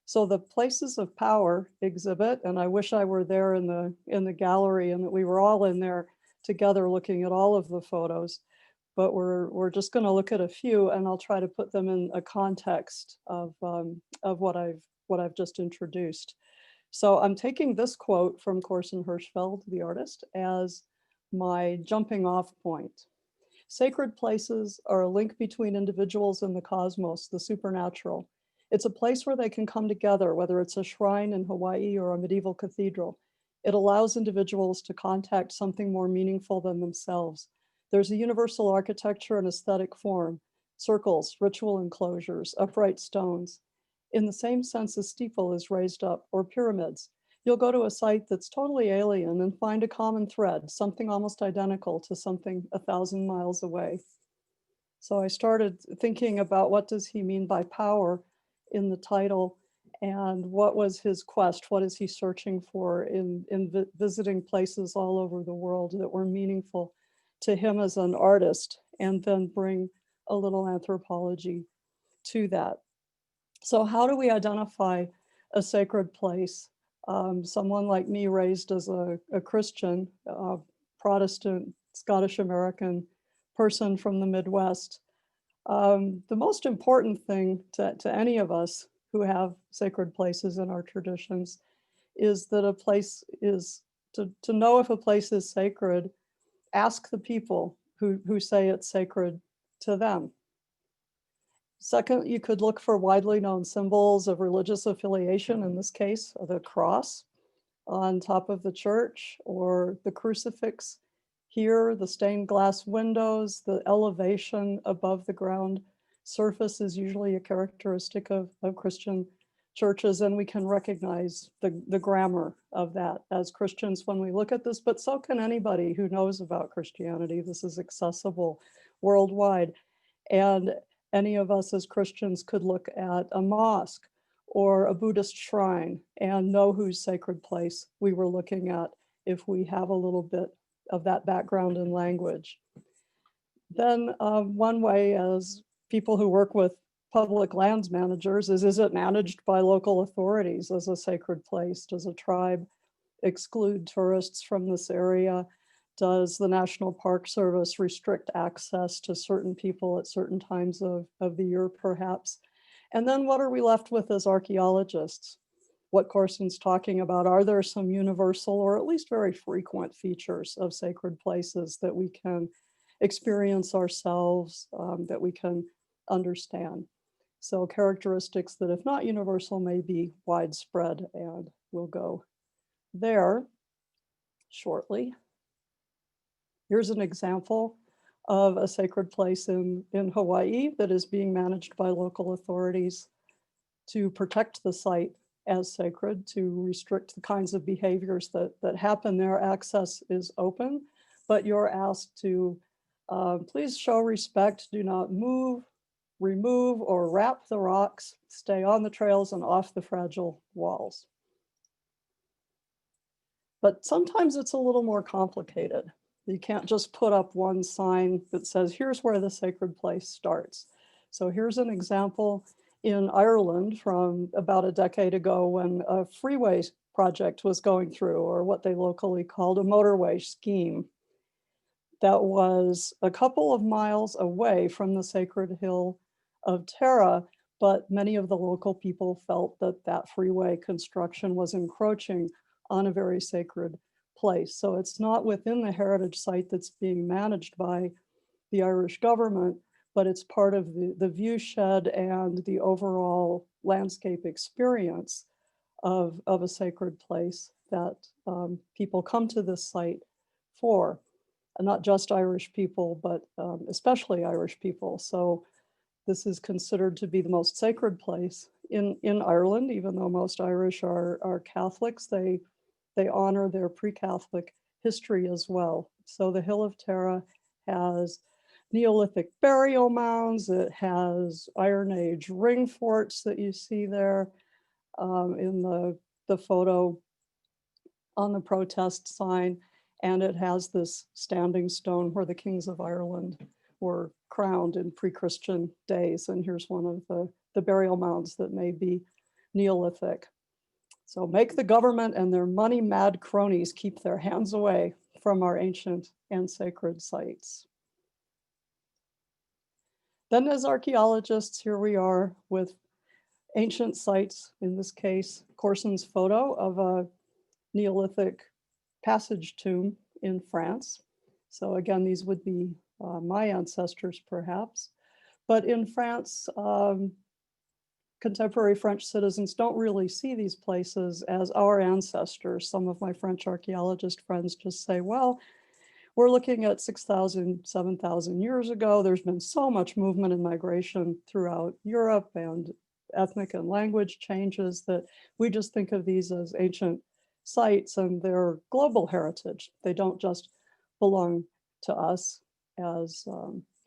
So the Places of Power exhibit, and I wish I were there in the gallery and that we were all in there together looking at all of the photos, but we're just going to look at a few, and I'll try to put them in a context of what I've just introduced. So I'm taking this quote from Corson Hirschfeld, the artist, as my jumping off point. Sacred places are a link between individuals and the cosmos, the supernatural. It's a place where they can come together, whether it's a shrine in Hawaii or a medieval cathedral. It allows individuals to contact something more meaningful than themselves. There's a universal architecture and aesthetic form, circles, ritual enclosures, upright stones. In the same sense a steeple is raised up, or pyramids. You'll go to a site that's totally alien and find a common thread, something almost identical to something 1,000 miles away. So I started thinking about what does he mean by power in the title, and what was his quest? What is he searching for in visiting places all over the world that were meaningful to him as an artist, and then bring a little anthropology to that. So how do we identify a sacred place? Someone like me, raised as a Christian, Protestant, Scottish American person from the Midwest, the most important thing to any of us who have sacred places in our traditions is that a place is, to know if a place is sacred, ask the people who say it's sacred to them. Second, you could look for widely known symbols of religious affiliation, in this case, the cross on top of the church, or the crucifix here, the stained glass windows, the elevation above the ground surface is usually a characteristic of Christian churches, and we can recognize the grammar of that as Christians when we look at this, but so can anybody who knows about Christianity. This is accessible worldwide. And any of us as Christians could look at a mosque or a Buddhist shrine and know whose sacred place we were looking at if we have a little bit of that background and language. Then one way, as people who work with public lands managers, is it managed by local authorities as a sacred place? Does a tribe exclude tourists from this area? Does the National Park Service restrict access to certain people at certain times of the year, perhaps? And then what are we left with as archaeologists? What Corson's talking about, are there some universal or at least very frequent features of sacred places that we can experience ourselves, that we can understand? So characteristics that, if not universal, may be widespread, and we'll go there shortly. Here's an example of a sacred place in Hawaii that is being managed by local authorities to protect the site as sacred, to restrict the kinds of behaviors that happen there. Access is open, but you're asked to please show respect, do not move, remove, or wrap the rocks, stay on the trails and off the fragile walls. But sometimes it's a little more complicated. You can't just put up one sign that says, here's where the sacred place starts. So here's an example in Ireland from about a decade ago, when a freeway project was going through, or what they locally called a motorway scheme, that was a couple of miles away from the sacred hill of Tara, but many of the local people felt that that freeway construction was encroaching on a very sacred place. So it's not within the heritage site that's being managed by the Irish government, but it's part of the view shed and the overall landscape experience of a sacred place that people come to this site for. And not just Irish people, but especially Irish people. So this is considered to be the most sacred place in Ireland, even though most Irish are Catholics. They honor their pre-Catholic history as well. So the Hill of Tara has Neolithic burial mounds. It has Iron Age ring forts that you see there in the photo on the protest sign. And it has this standing stone where the kings of Ireland were crowned in pre-Christian days. And here's one of the burial mounds that may be Neolithic. So make the government and their money-mad cronies keep their hands away from our ancient and sacred sites. Then as archaeologists, here we are with ancient sites, in this case, Corson's photo of a Neolithic passage tomb in France. So again, these would be my ancestors perhaps. But in France, contemporary French citizens don't really see these places as our ancestors. Some of my French archaeologist friends just say, well, we're looking at 6,000, 7,000 years ago. There's been so much movement and migration throughout Europe and ethnic and language changes that we just think of these as ancient sites and their global heritage. They don't just belong to us as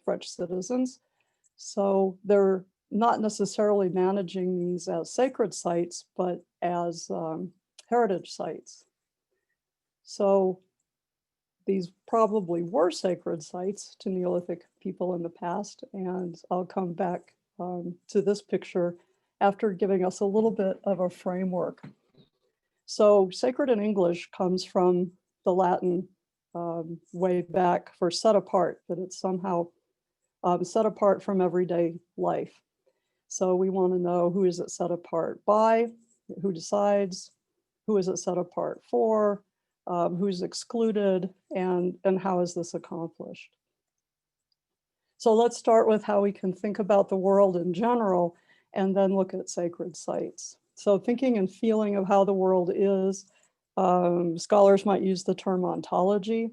French citizens. So they're not necessarily managing these as sacred sites, but as heritage sites. So these probably were sacred sites to Neolithic people in the past, and I'll come back to this picture after giving us a little bit of a framework. So sacred in English comes from the Latin way back for set apart, that it's somehow set apart from everyday life. So we want to know, who is it set apart by, who decides, who is it set apart for, who's excluded, and how is this accomplished? So let's start with how we can think about the world in general and then look at sacred sites. So thinking and feeling of how the world is, scholars might use the term ontology,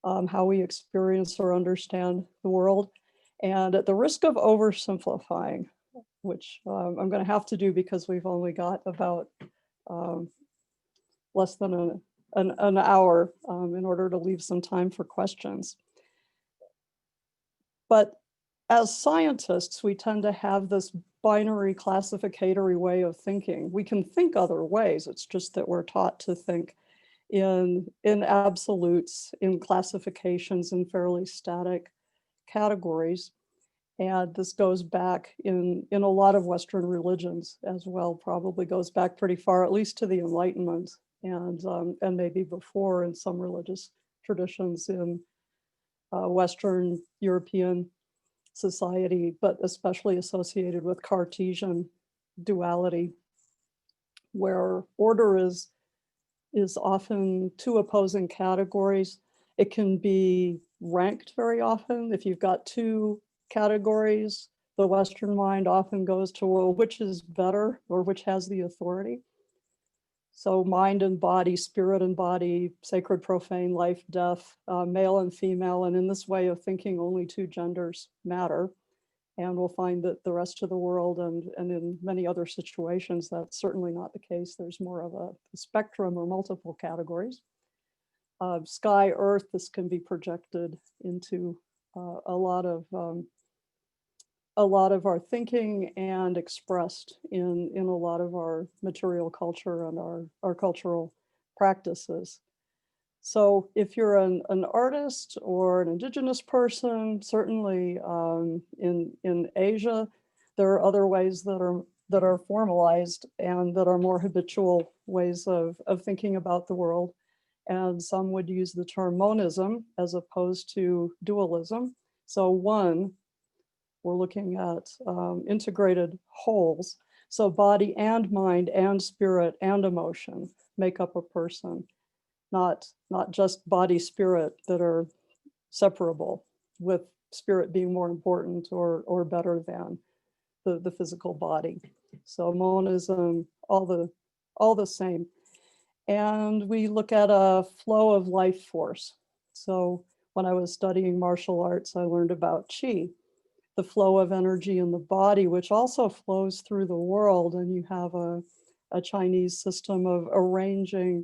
how we experience or understand the world. And at the risk of oversimplifying, which I'm going to have to do because we've only got about less than an hour in order to leave some time for questions. But as scientists, we tend to have this binary classificatory way of thinking. We can think other ways. It's just that we're taught to think in absolutes, in classifications, in fairly static categories. And this goes back in a lot of Western religions as well, probably goes back pretty far, at least to the Enlightenment, and maybe before in some religious traditions in Western European society, but especially associated with Cartesian duality, where order is often two opposing categories. It can be ranked very often. If you've got two categories, the Western mind often goes to, well, which is better or which has the authority? So mind and body, spirit and body, sacred, profane, life, death, male and female. And in this way of thinking, only two genders matter. And we'll find that the rest of the world and in many other situations, that's certainly not the case. There's more of a spectrum or multiple categories. Sky, earth, this can be projected into a lot of our thinking and expressed in a lot of our material culture and our cultural practices. So if you're an artist or an indigenous person, certainly in Asia, there are other ways that are formalized and that are more habitual ways of thinking about the world. And some would use the term monism as opposed to dualism. So one, we're looking at integrated wholes. So body and mind and spirit and emotion make up a person, not just body, spirit that are separable, with spirit being more important or better than the physical body. So monism, all the same. And we look at a flow of life force. So when I was studying martial arts, I learned about qi, the flow of energy in the body, which also flows through the world. And you have a Chinese system of arranging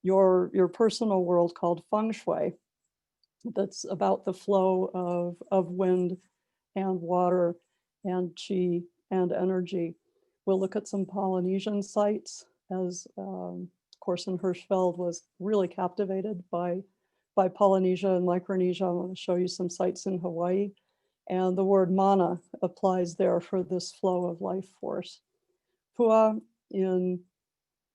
your personal world called feng shui. That's about the flow of wind and water and qi and energy. We'll look at some Polynesian sites, as Corson Hirschfeld was really captivated by Polynesia and Micronesia. I want to show you some sites in Hawaii. And the word mana applies there for this flow of life force. Pua in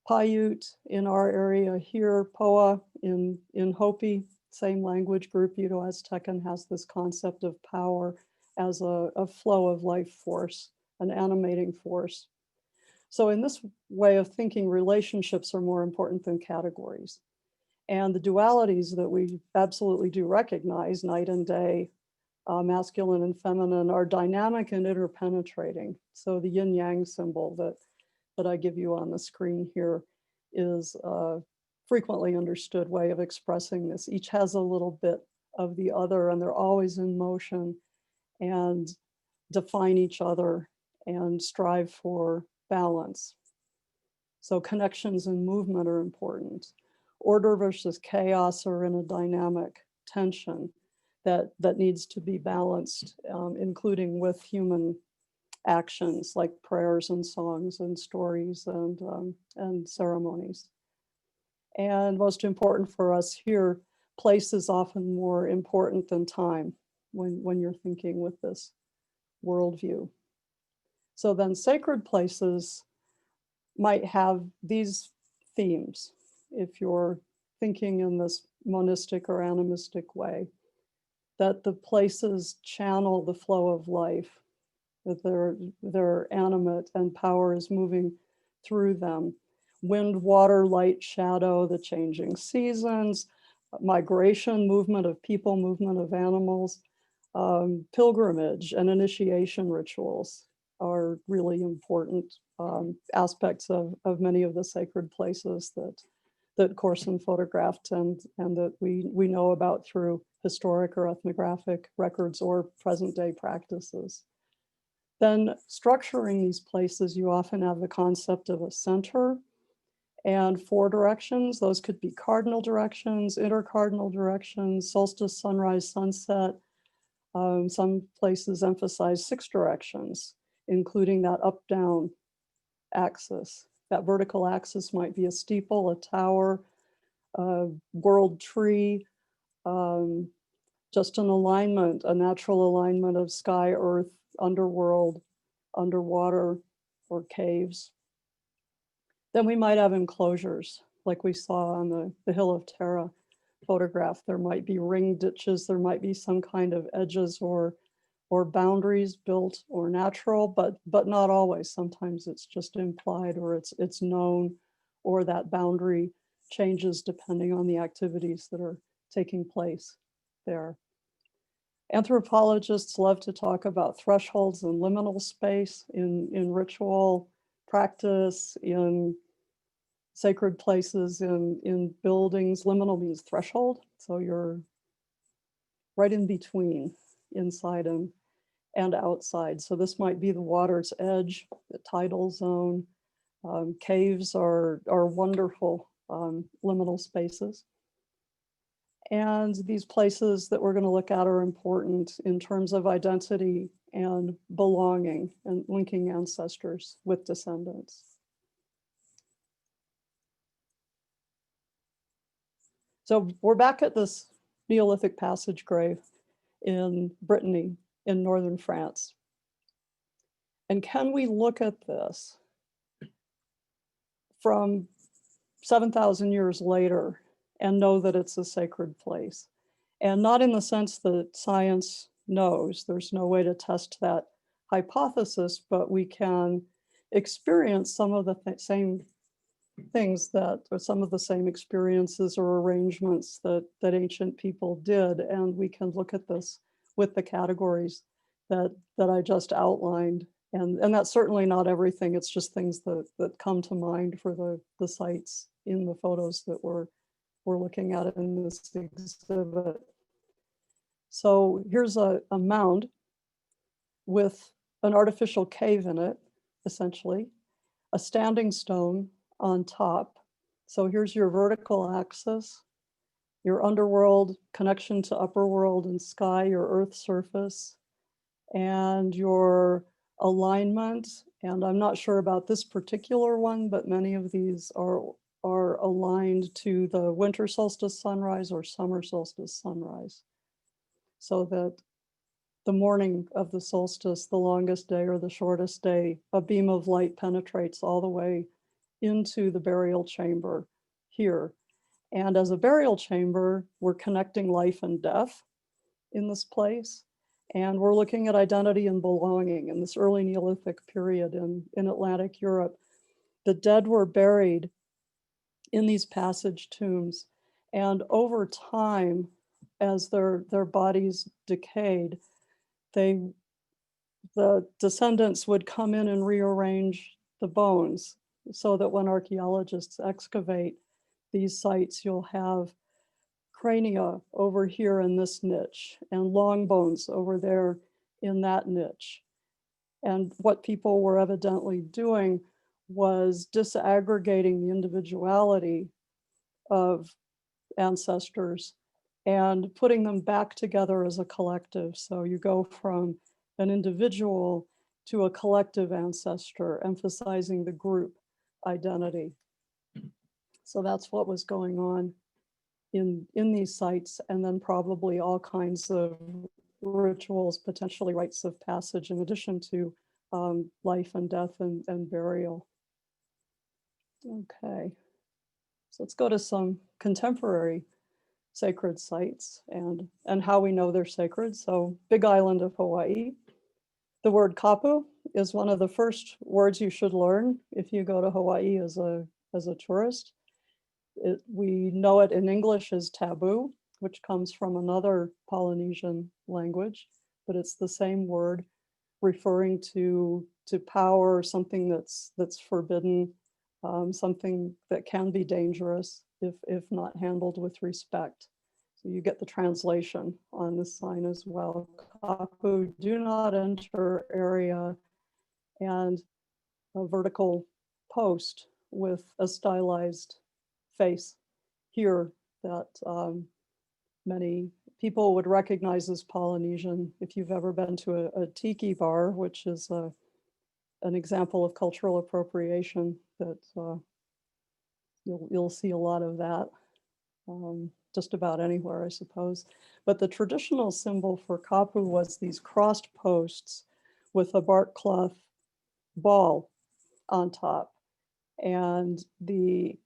Paiute in our area here, Poa in Hopi, same language group, Uto-Aztecan, has this concept of power as a flow of life force, an animating force. So in this way of thinking, relationships are more important than categories. And the dualities that we absolutely do recognize, night and day, masculine and feminine, are dynamic and interpenetrating. So the yin yang symbol that I give you on the screen here is a frequently understood way of expressing this. Each has a little bit of the other, and they're always in motion and define each other and strive for balance. So connections and movement are important. Order versus chaos are in a dynamic tension that needs to be balanced, including with human actions like prayers and songs and stories and ceremonies. And most important for us here, place is often more important than time when you're thinking with this worldview. So then sacred places might have these themes if you're thinking in this monistic or animistic way, that the places channel the flow of life, that they're animate and power is moving through them. Wind, water, light, shadow, the changing seasons, migration, movement of people, movement of animals, pilgrimage and initiation rituals are really important aspects of many of the sacred places that Corson photographed and that we know about through historic or ethnographic records or present day practices. Then structuring these places, you often have the concept of a center and four directions. Those could be cardinal directions, intercardinal directions, solstice, sunrise, sunset. Some places emphasize six directions, including that up-down axis. That vertical axis might be a steeple, a tower, a world tree, just an alignment, a natural alignment of sky, earth, underworld, underwater, or caves. Then we might have enclosures, like we saw on the Hill of Terra photograph. There might be ring ditches, there might be some kind of edges or boundaries built or natural, but not always. Sometimes it's just implied or it's known, or that boundary changes depending on the activities that are taking place there. Anthropologists love to talk about thresholds and liminal space in ritual practice, in sacred places, in buildings. Liminal means threshold, so you're right in between, inside and outside. So this might be the water's edge, the tidal zone. Caves are wonderful liminal spaces. And these places that we're going to look at are important in terms of identity and belonging and linking ancestors with descendants. So we're back at this Neolithic passage grave in Brittany, in northern France. And can we look at this from 7,000 years later and know that it's a sacred place? And not in the sense that science knows, there's no way to test that hypothesis, but we can experience some of the same things or some of the same experiences or arrangements that ancient people did. And we can look at this with the categories that I just outlined. And that's certainly not everything. It's just things that come to mind for the sites in the photos that we're looking at in this exhibit. So here's a mound with an artificial cave in it, essentially, a standing stone on top. So here's your vertical axis, your underworld connection to upper world and sky, your earth surface, and your alignment. And I'm not sure about this particular one, but many of these are aligned to the winter solstice sunrise or summer solstice sunrise. So that the morning of the solstice, the longest day or the shortest day, a beam of light penetrates all the way into the burial chamber here. And as a burial chamber, we're connecting life and death in this place. And we're looking at identity and belonging in this early Neolithic period in Atlantic Europe. The dead were buried in these passage tombs. And over time, as their bodies decayed, the descendants would come in and rearrange the bones so that when archaeologists excavate these sites, you'll have crania over here in this niche and long bones over there in that niche. And what people were evidently doing was disaggregating the individuality of ancestors and putting them back together as a collective. So you go from an individual to a collective ancestor, emphasizing the group identity. So that's what was going on in these sites, and then probably all kinds of rituals, potentially rites of passage, in addition to life and death and burial. Okay, so let's go to some contemporary sacred sites and how we know they're sacred. So Big Island of Hawaii. The word kapu is one of the first words you should learn if you go to Hawaii as a tourist. We know it in English as taboo, which comes from another Polynesian language, but it's the same word referring to power, something that's forbidden, something that can be dangerous if not handled with respect. So you get the translation on this sign as well. Kapu, do not enter area, and a vertical post with a stylized face here that many people would recognize as Polynesian. If you've ever been to a tiki bar, which is an example of cultural appropriation, that you'll see a lot of that just about anywhere, I suppose. But the traditional symbol for kapu was these crossed posts with a bark cloth ball on top. And the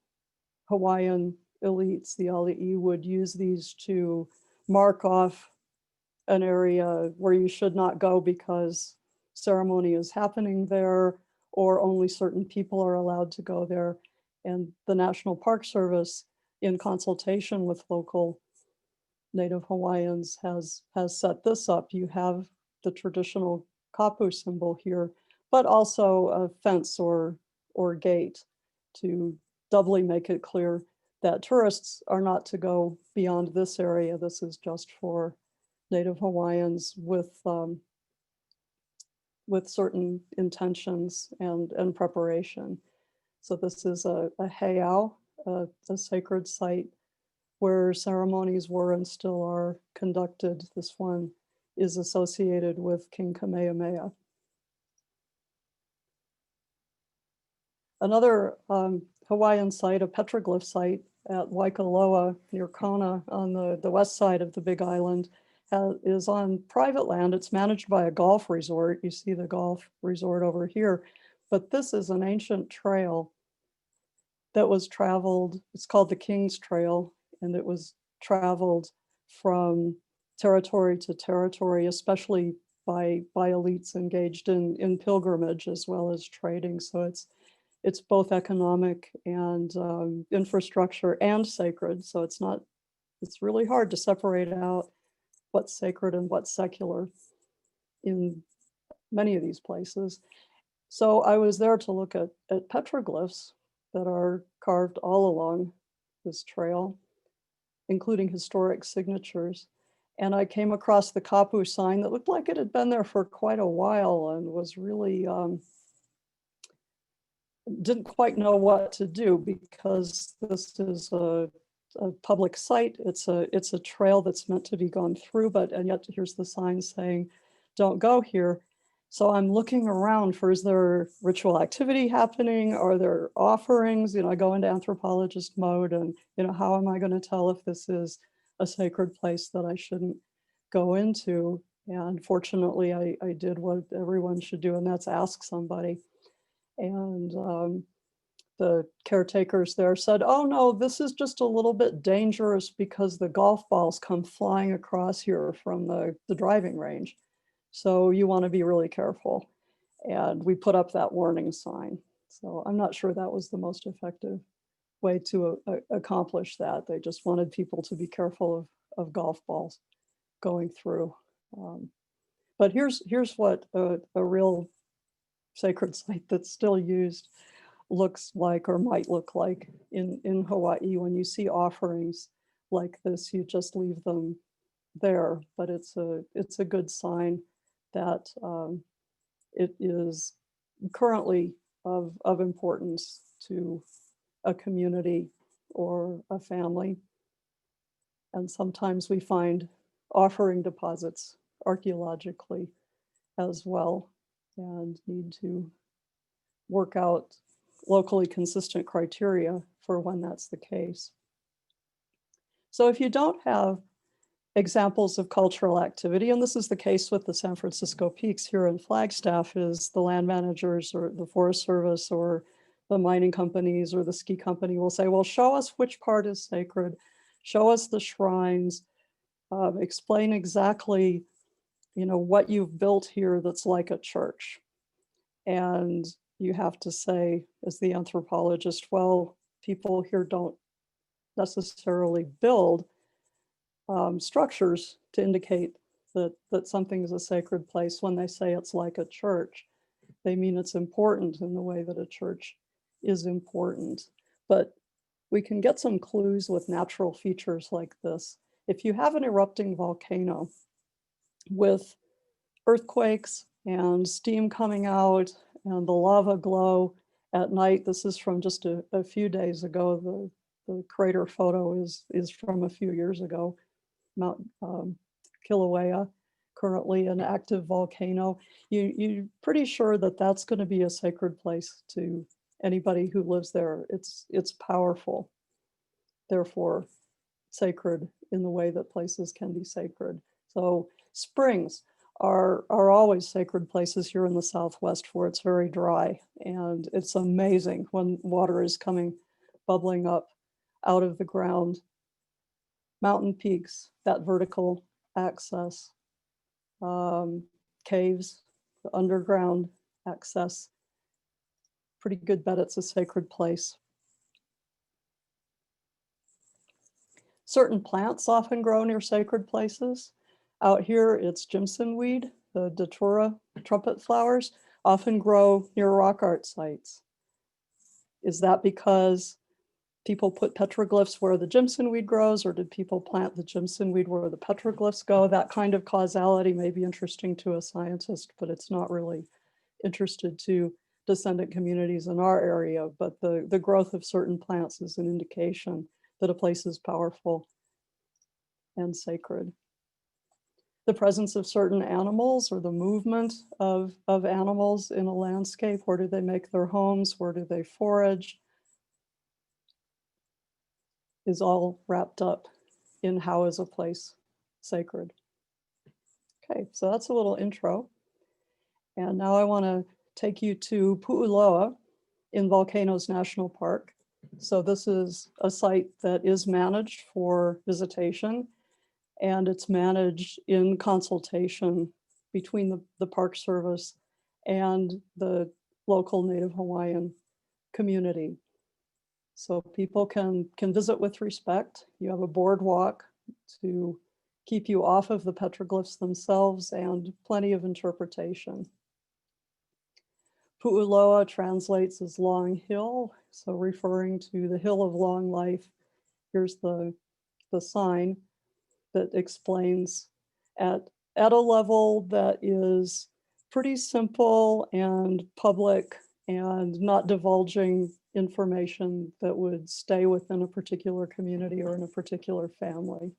Hawaiian elites, the ali'i, would use these to mark off an area where you should not go because ceremony is happening there, or only certain people are allowed to go there. And the National Park Service, in consultation with local Native Hawaiians, has set this up. You have the traditional kapu symbol here, but also a fence or gate to doubly make it clear that tourists are not to go beyond this area. This is just for Native Hawaiians with certain intentions and preparation. So this is a heiau, a sacred site where ceremonies were and still are conducted. This one is associated with King Kamehameha. Another Hawaiian site, a petroglyph site at Waikoloa near Kona on the west side of the Big Island, is on private land. It's managed by a golf resort. You see the golf resort over here, but this is an ancient trail that was traveled. It's called the King's Trail, and it was traveled from territory to territory, especially by elites engaged in pilgrimage as well as trading. So it's both economic and infrastructure and sacred. So it's really hard to separate out what's sacred and what's secular in many of these places. So I was there to look at petroglyphs that are carved all along this trail, including historic signatures. And I came across the kapu sign that looked like it had been there for quite a while and was really, didn't quite know what to do, because this is a public site. It's a trail that's meant to be gone through, and yet here's the sign saying, don't go here. So I'm looking around for, is there ritual activity happening? Are there offerings? I go into anthropologist mode and, how am I going to tell if this is a sacred place that I shouldn't go into? And fortunately, I did what everyone should do, and that's ask somebody. And the caretakers there said, oh no, this is just a little bit dangerous because the golf balls come flying across here from the driving range. So you want to be really careful. And we put up that warning sign. So I'm not sure that was the most effective way to accomplish that. They just wanted people to be careful of golf balls going through. But here's what a real sacred site that's still used looks like or might look like in Hawaii. When you see offerings like this, you just leave them there, but it's a good sign that it is currently of importance to a community or a family. And sometimes we find offering deposits archaeologically as well, and need to work out locally consistent criteria for when that's the case. So if you don't have examples of cultural activity, and this is the case with the San Francisco Peaks here in Flagstaff, is the land managers or the Forest Service or the mining companies or the ski company will say, well, show us which part is sacred, show us the shrines, explain exactly, what you've built here that's like a church. And you have to say, as the anthropologist, well, people here don't necessarily build structures to indicate that something is a sacred place. When they say it's like a church, they mean it's important in the way that a church is important. But we can get some clues with natural features like this. If you have an erupting volcano with earthquakes and steam coming out and the lava glow at night, this is from just a few days ago. The crater photo is from a few years ago. Mount Kilauea, currently an active volcano. You're pretty sure that that's going to be a sacred place to anybody who lives there. It's powerful, therefore sacred in the way that places can be sacred. So springs are always sacred places here in the Southwest, where it's very dry, and it's amazing when water is coming bubbling up out of the ground. Mountain peaks, that vertical access, caves, the underground access, pretty good bet it's a sacred place. Certain plants often grow near sacred places. Out here, it's Jimson weed, the datura trumpet flowers, often grow near rock art sites. Is that because people put petroglyphs where the Jimson weed grows, or did people plant the Jimson weed where the petroglyphs go? That kind of causality may be interesting to a scientist, but it's not really interested to descendant communities in our area. But the growth of certain plants is an indication that a place is powerful and sacred. The presence of certain animals or the movement of animals in a landscape. Where do they make their homes? Where do they forage? Is all wrapped up in how is a place sacred. Okay, so that's a little intro. And now I want to take you to Pu'uloa in Volcanoes National Park. So this is a site that is managed for visitation, and it's managed in consultation between the Park Service and the local Native Hawaiian community. So people can visit with respect. You have a boardwalk to keep you off of the petroglyphs themselves, and plenty of interpretation. Pu'uloa translates as long hill, so referring to the hill of long life. Here's the sign that explains at a level that is pretty simple and public and not divulging information that would stay within a particular community or in a particular family.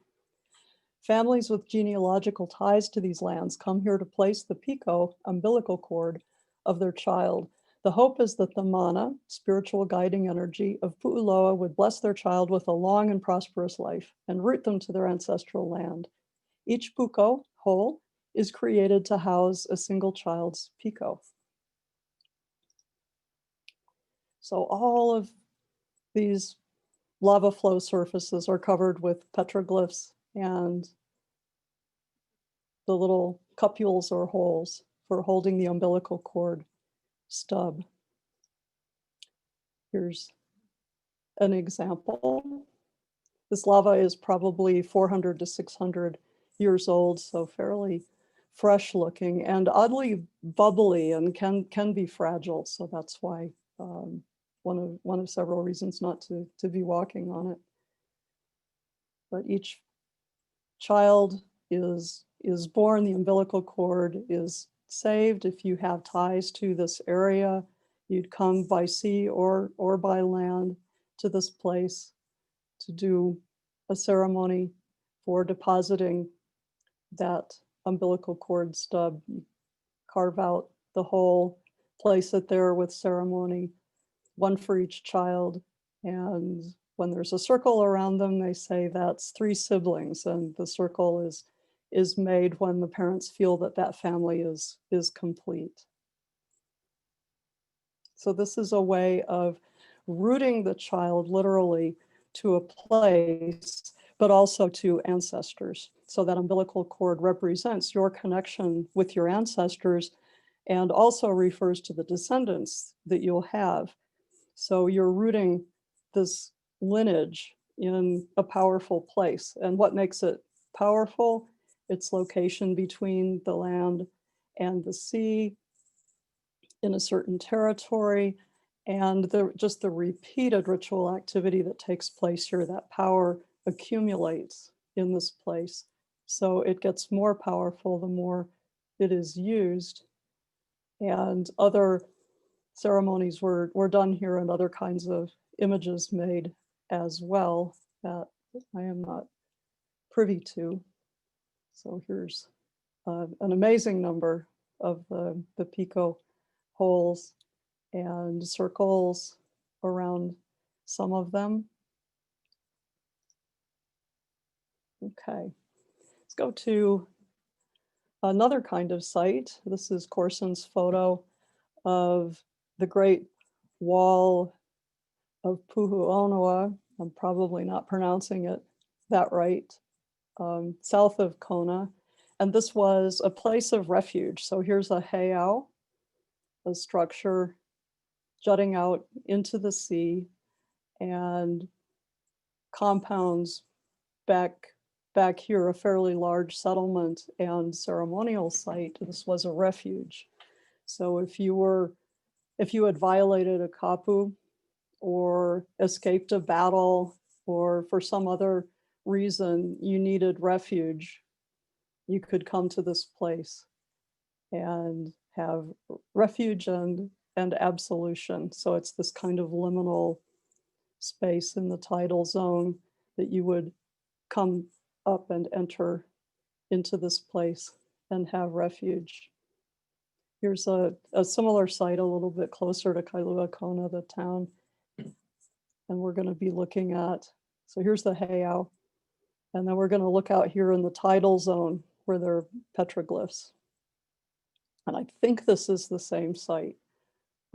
Families with genealogical ties to these lands come here to place the piko, umbilical cord, of their child. The hope is that the mana, spiritual guiding energy of Pu'uloa, would bless their child with a long and prosperous life and root them to their ancestral land. Each puko, hole, is created to house a single child's pico. So all of these lava flow surfaces are covered with petroglyphs and the little cupules or holes for holding the umbilical cord stub. Here's an example. This lava is probably 400 to 600 years old, so fairly fresh looking and oddly bubbly and can be fragile. So that's why one of several reasons not to be walking on it. But each child is born, the umbilical cord is saved. If you have ties to this area, you'd come by sea or by land to this place to do a ceremony for depositing that umbilical cord stub. You carve out the hole, place it there with ceremony, one for each child. And when there's a circle around them, they say that's 3 siblings, and the circle is made when the parents feel that that family is complete. So this is a way of rooting the child literally to a place, but also to ancestors. So that umbilical cord represents your connection with your ancestors and also refers to the descendants that you'll have. So you're rooting this lineage in a powerful place. And what makes it powerful? Its location between the land and the sea in a certain territory, and just the repeated ritual activity that takes place here. That power accumulates in this place. So it gets more powerful the more it is used. And other ceremonies were done here and other kinds of images made as well that I am not privy to. So here's an amazing number of the pico holes and circles around some of them. Okay, let's go to another kind of site. This is Corson's photo of the Great Wall of Puhuonoa. I'm probably not pronouncing it that right, south of Kona. And this was a place of refuge. So here's a heiau, a structure jutting out into the sea, and compounds back here, a fairly large settlement and ceremonial site. This was a refuge. So if you had violated a kapu or escaped a battle, or for some other reason you needed refuge, you could come to this place and have refuge and absolution. So it's this kind of liminal space in the tidal zone that you would come up and enter into this place and have refuge. Here's a similar site a little bit closer to Kailua Kona, the town. And we're going to be looking at, so here's the heiau. And then we're going to look out here in the tidal zone where there are petroglyphs. And I think this is the same site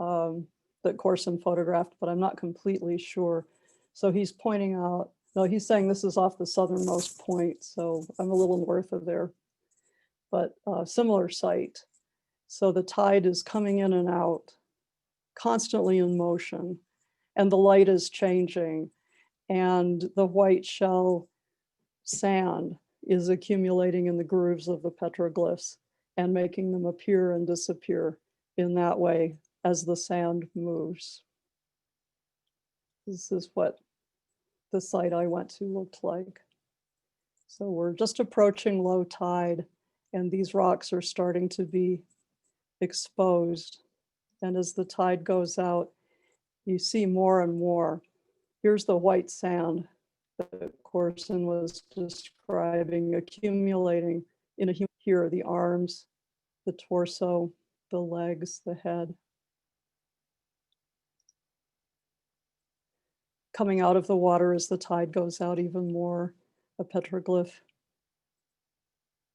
that Corson photographed, but I'm not completely sure. So he's pointing out, no, he's saying this is off the southernmost point. So I'm a little north of there, but similar site. So the tide is coming in and out, constantly in motion, and the light is changing, and the white shell sand is accumulating in the grooves of the petroglyphs and making them appear and disappear in that way as the sand moves. This is what the site I went to looked like. So we're just approaching low tide, and these rocks are starting to be exposed. And as the tide goes out, you see more and more. Here's the white sand that Corson was describing accumulating in a human. Here are the arms, the torso, the legs, the head. Coming out of the water as the tide goes out even more, a petroglyph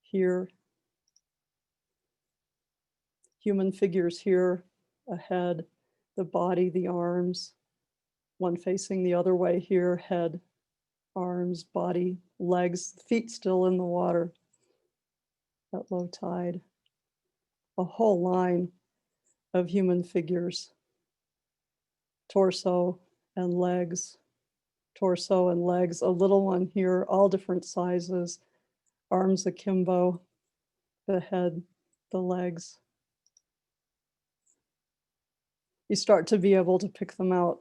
here. human figures here, a head, the body, the arms, one facing the other way here, head, arms, body, legs, feet still in the water at low tide. A whole line of human figures, torso and legs, torso and legs, a little one here, all different sizes, arms akimbo, the head, the legs. You start to be able to pick them out.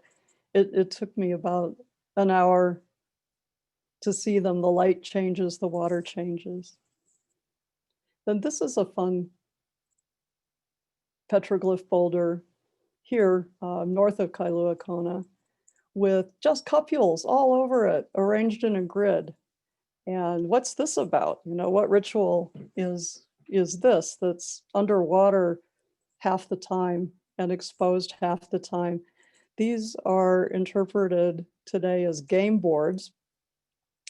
It took me about an hour to see them. The light changes, the water changes. Then this is a fun petroglyph boulder here north of Kailua Kona with just cupules all over it, arranged in a grid. And what's this about? You know, what ritual is this that's underwater half the time and exposed half the time? These are interpreted today as game boards,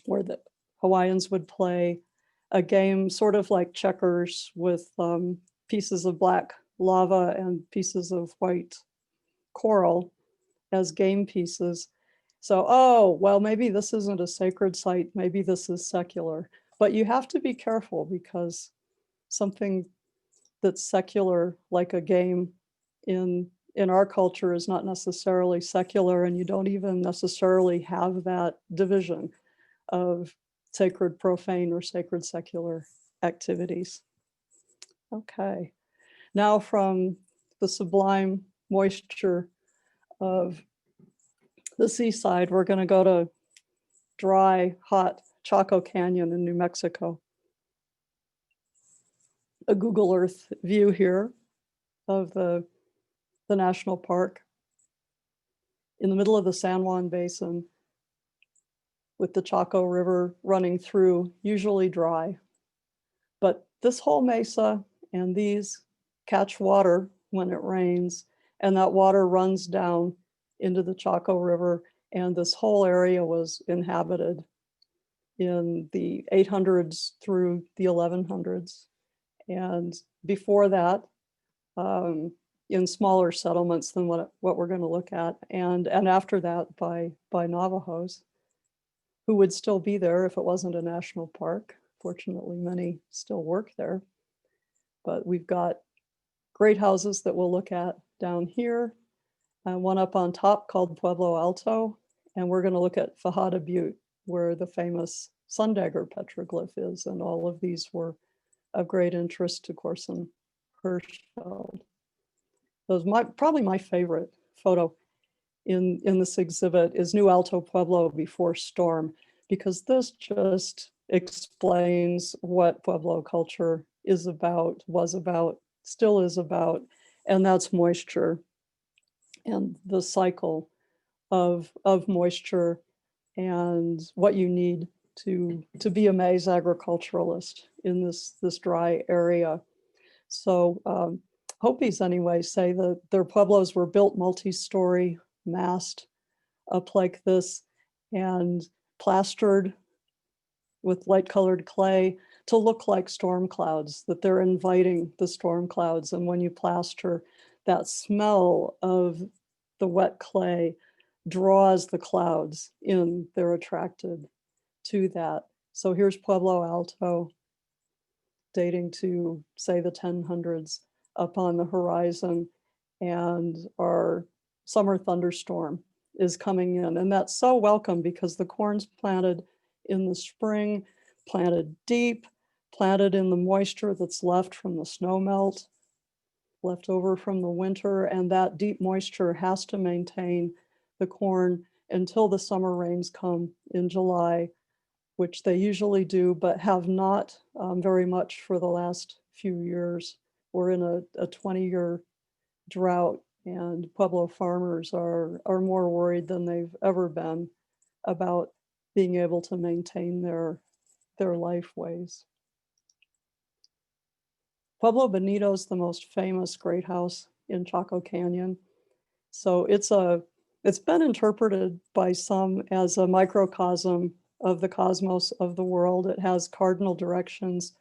where the Hawaiians would play a game sort of like checkers with pieces of black lava and pieces of white coral as game pieces. So, oh, well, maybe this isn't a sacred site, maybe this is secular. But you have to be careful because something that's secular, like a game in our culture, is not necessarily secular, and you don't even necessarily have that division of sacred profane or sacred secular activities. Okay, now from the sublime moisture of the seaside, we're going to go to dry, hot Chaco Canyon in New Mexico. A Google Earth view here of the national park in the middle of the San Juan Basin with the Chaco River running through, usually dry. But this whole mesa and these catch water when it rains, and that water runs down into the Chaco River, and this whole area was inhabited in the 800s through the 1100s. And before that, in smaller settlements than what we're going to look at, and after that by Navajos, who would still be there if it wasn't a national park. Fortunately, many still work there. But we've got great houses that we'll look at down here, one up on top called Pueblo Alto, and we're going to look at Fajada Butte, where the famous Sundagger petroglyph is, and all of these were of great interest to Corson Hirschfeld. Those probably my favorite photo in this exhibit is New Alto Pueblo before storm, because this just explains what Pueblo culture is about, was about, still is about, and that's moisture and the cycle of moisture and what you need to be a maize agriculturalist in this dry area. So Hopis anyway say that their pueblos were built multi-story, massed up like this and plastered with light-colored clay to look like storm clouds, that they're inviting the storm clouds. And when you plaster, that smell of the wet clay draws the clouds in. They're attracted to that. So here's Pueblo Alto, dating to, say, the 1000s up on the horizon, and our summer thunderstorm is coming in. And that's so welcome because the corn's planted in the spring, planted deep, planted in the moisture that's left from the snow melt, left over from the winter, and that deep moisture has to maintain the corn until the summer rains come in July, which they usually do, but have not very much for the last few years. We're in a 20-year drought, and Pueblo farmers are more worried than they've ever been about being able to maintain their lifeways. Pueblo Bonito is the most famous great house in Chaco Canyon. So it's been interpreted by some as a microcosm of the cosmos of the world. It has cardinal directions,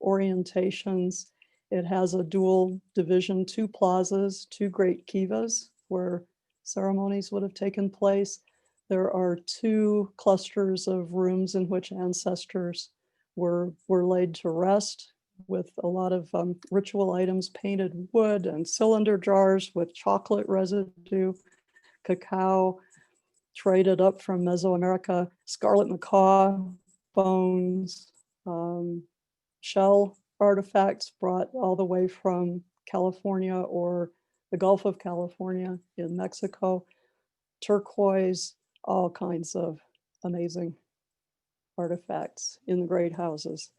orientations, It has a dual division, 2 plazas, 2 great kivas where ceremonies would have taken place. There are 2 clusters of rooms in which ancestors were laid to rest, with a lot of ritual items, painted wood and cylinder jars with chocolate residue, cacao traded up from Mesoamerica, scarlet macaw bones, shell artifacts brought all the way from California or the Gulf of California in Mexico, turquoise, all kinds of amazing artifacts in the great houses.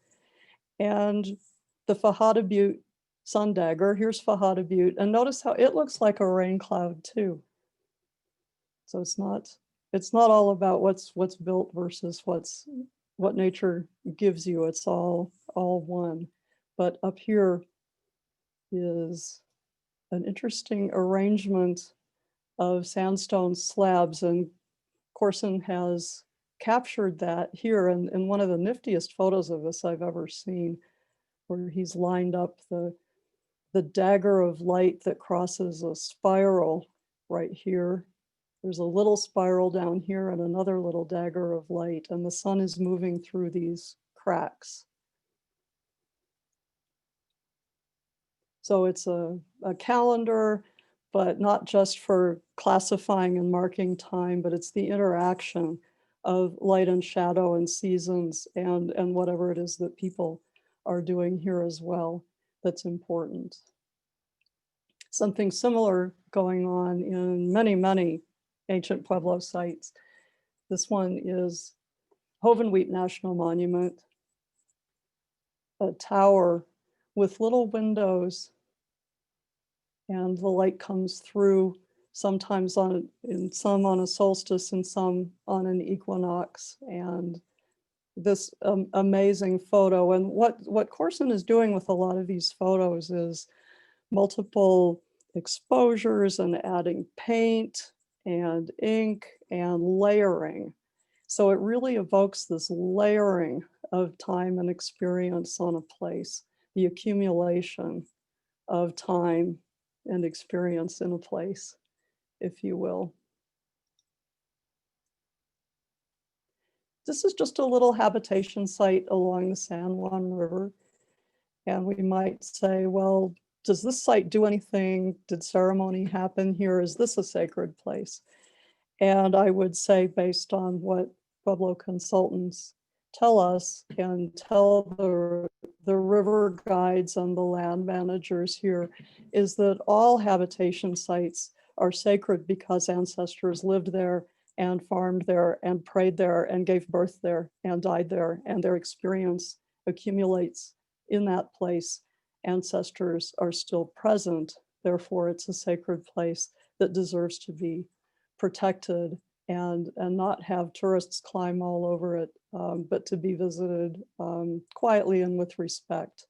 And the Fajada Butte sun dagger, here's Fajada Butte, and notice how it looks like a rain cloud too. So it's not all about what's built versus what nature gives you. It's all one. But up here is an interesting arrangement of sandstone slabs, and Corson has captured that here in one of the niftiest photos of this I've ever seen, where he's lined up the dagger of light that crosses a spiral right here. There's a little spiral down here and another little dagger of light, and the sun is moving through these cracks. So it's a calendar, but not just for classifying and marking time, but it's the interaction of light and shadow and seasons and whatever it is that people are doing here as well that's important. Something similar going on in many, many ancient Pueblo sites. This one is Hovenweep National Monument, a tower with little windows, and the light comes through sometimes on a solstice and some on an equinox. And this amazing photo, and what Corson is doing with a lot of these photos is multiple exposures and adding paint and ink and layering. So it really evokes this layering of time and experience on a place, the accumulation of time and experience in a place, if you will. This is just a little habitation site along the San Juan River. And we might say, well, does this site do anything? Did ceremony happen here? Is this a sacred place? And I would say, based on what Pueblo consultants tell us and tell the river guides and the land managers here, is that all habitation sites are sacred because ancestors lived there and farmed there and prayed there and gave birth there and died there, and their experience accumulates in that place. Ancestors are still present, therefore it's a sacred place that deserves to be protected and not have tourists climb all over it, but to be visited quietly and with respect.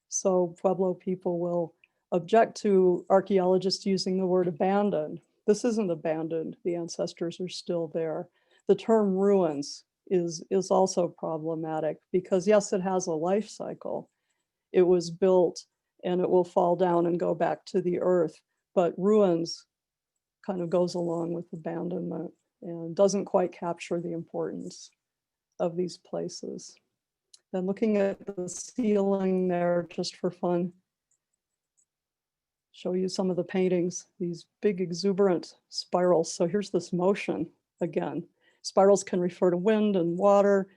So Pueblo people will object to archaeologists using the word abandoned. This isn't abandoned, the ancestors are still there. The term ruins is also problematic because yes, it has a life cycle. It was built and it will fall down and go back to the earth, but ruins kind of goes along with abandonment and doesn't quite capture the importance of these places. Then looking at the ceiling there just for fun, show you some of the paintings, these big exuberant spirals. So here's this motion again. Spirals can refer to wind and water,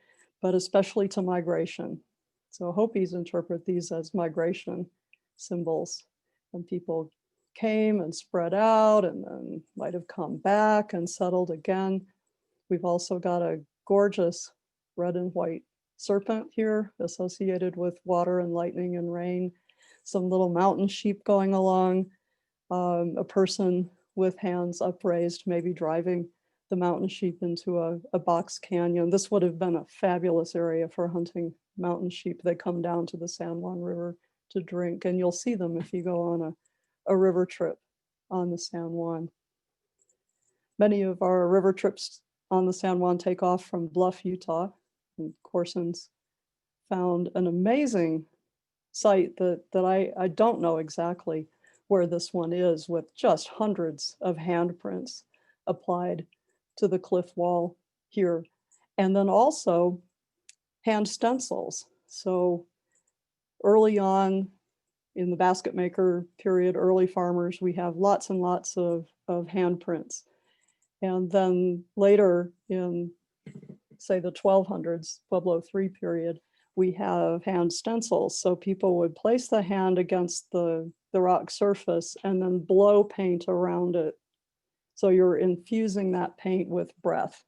but especially to migration. So Hopis interpret these as migration symbols, and people came and spread out and then might have come back and settled again. We've also got a gorgeous red and white serpent here associated with water and lightning and rain, some little mountain sheep going along, a person with hands upraised, maybe driving the mountain sheep into a box canyon. This would have been a fabulous area for hunting mountain sheep. They come down to the San Juan River to drink, and you'll see them if you go on a river trip on the San Juan. Many of our river trips on the San Juan take off from Bluff, Utah, and Corson's found an amazing site that I don't know exactly where this one is, with just hundreds of handprints applied to the cliff wall here. And then also hand stencils. So early on in the basket maker period, early farmers, we have lots and lots of handprints. And then later in, say, the 1200s, Pueblo III period, we have hand stencils. So people would place the hand against the rock surface and then blow paint around it. So you're infusing that paint with breath.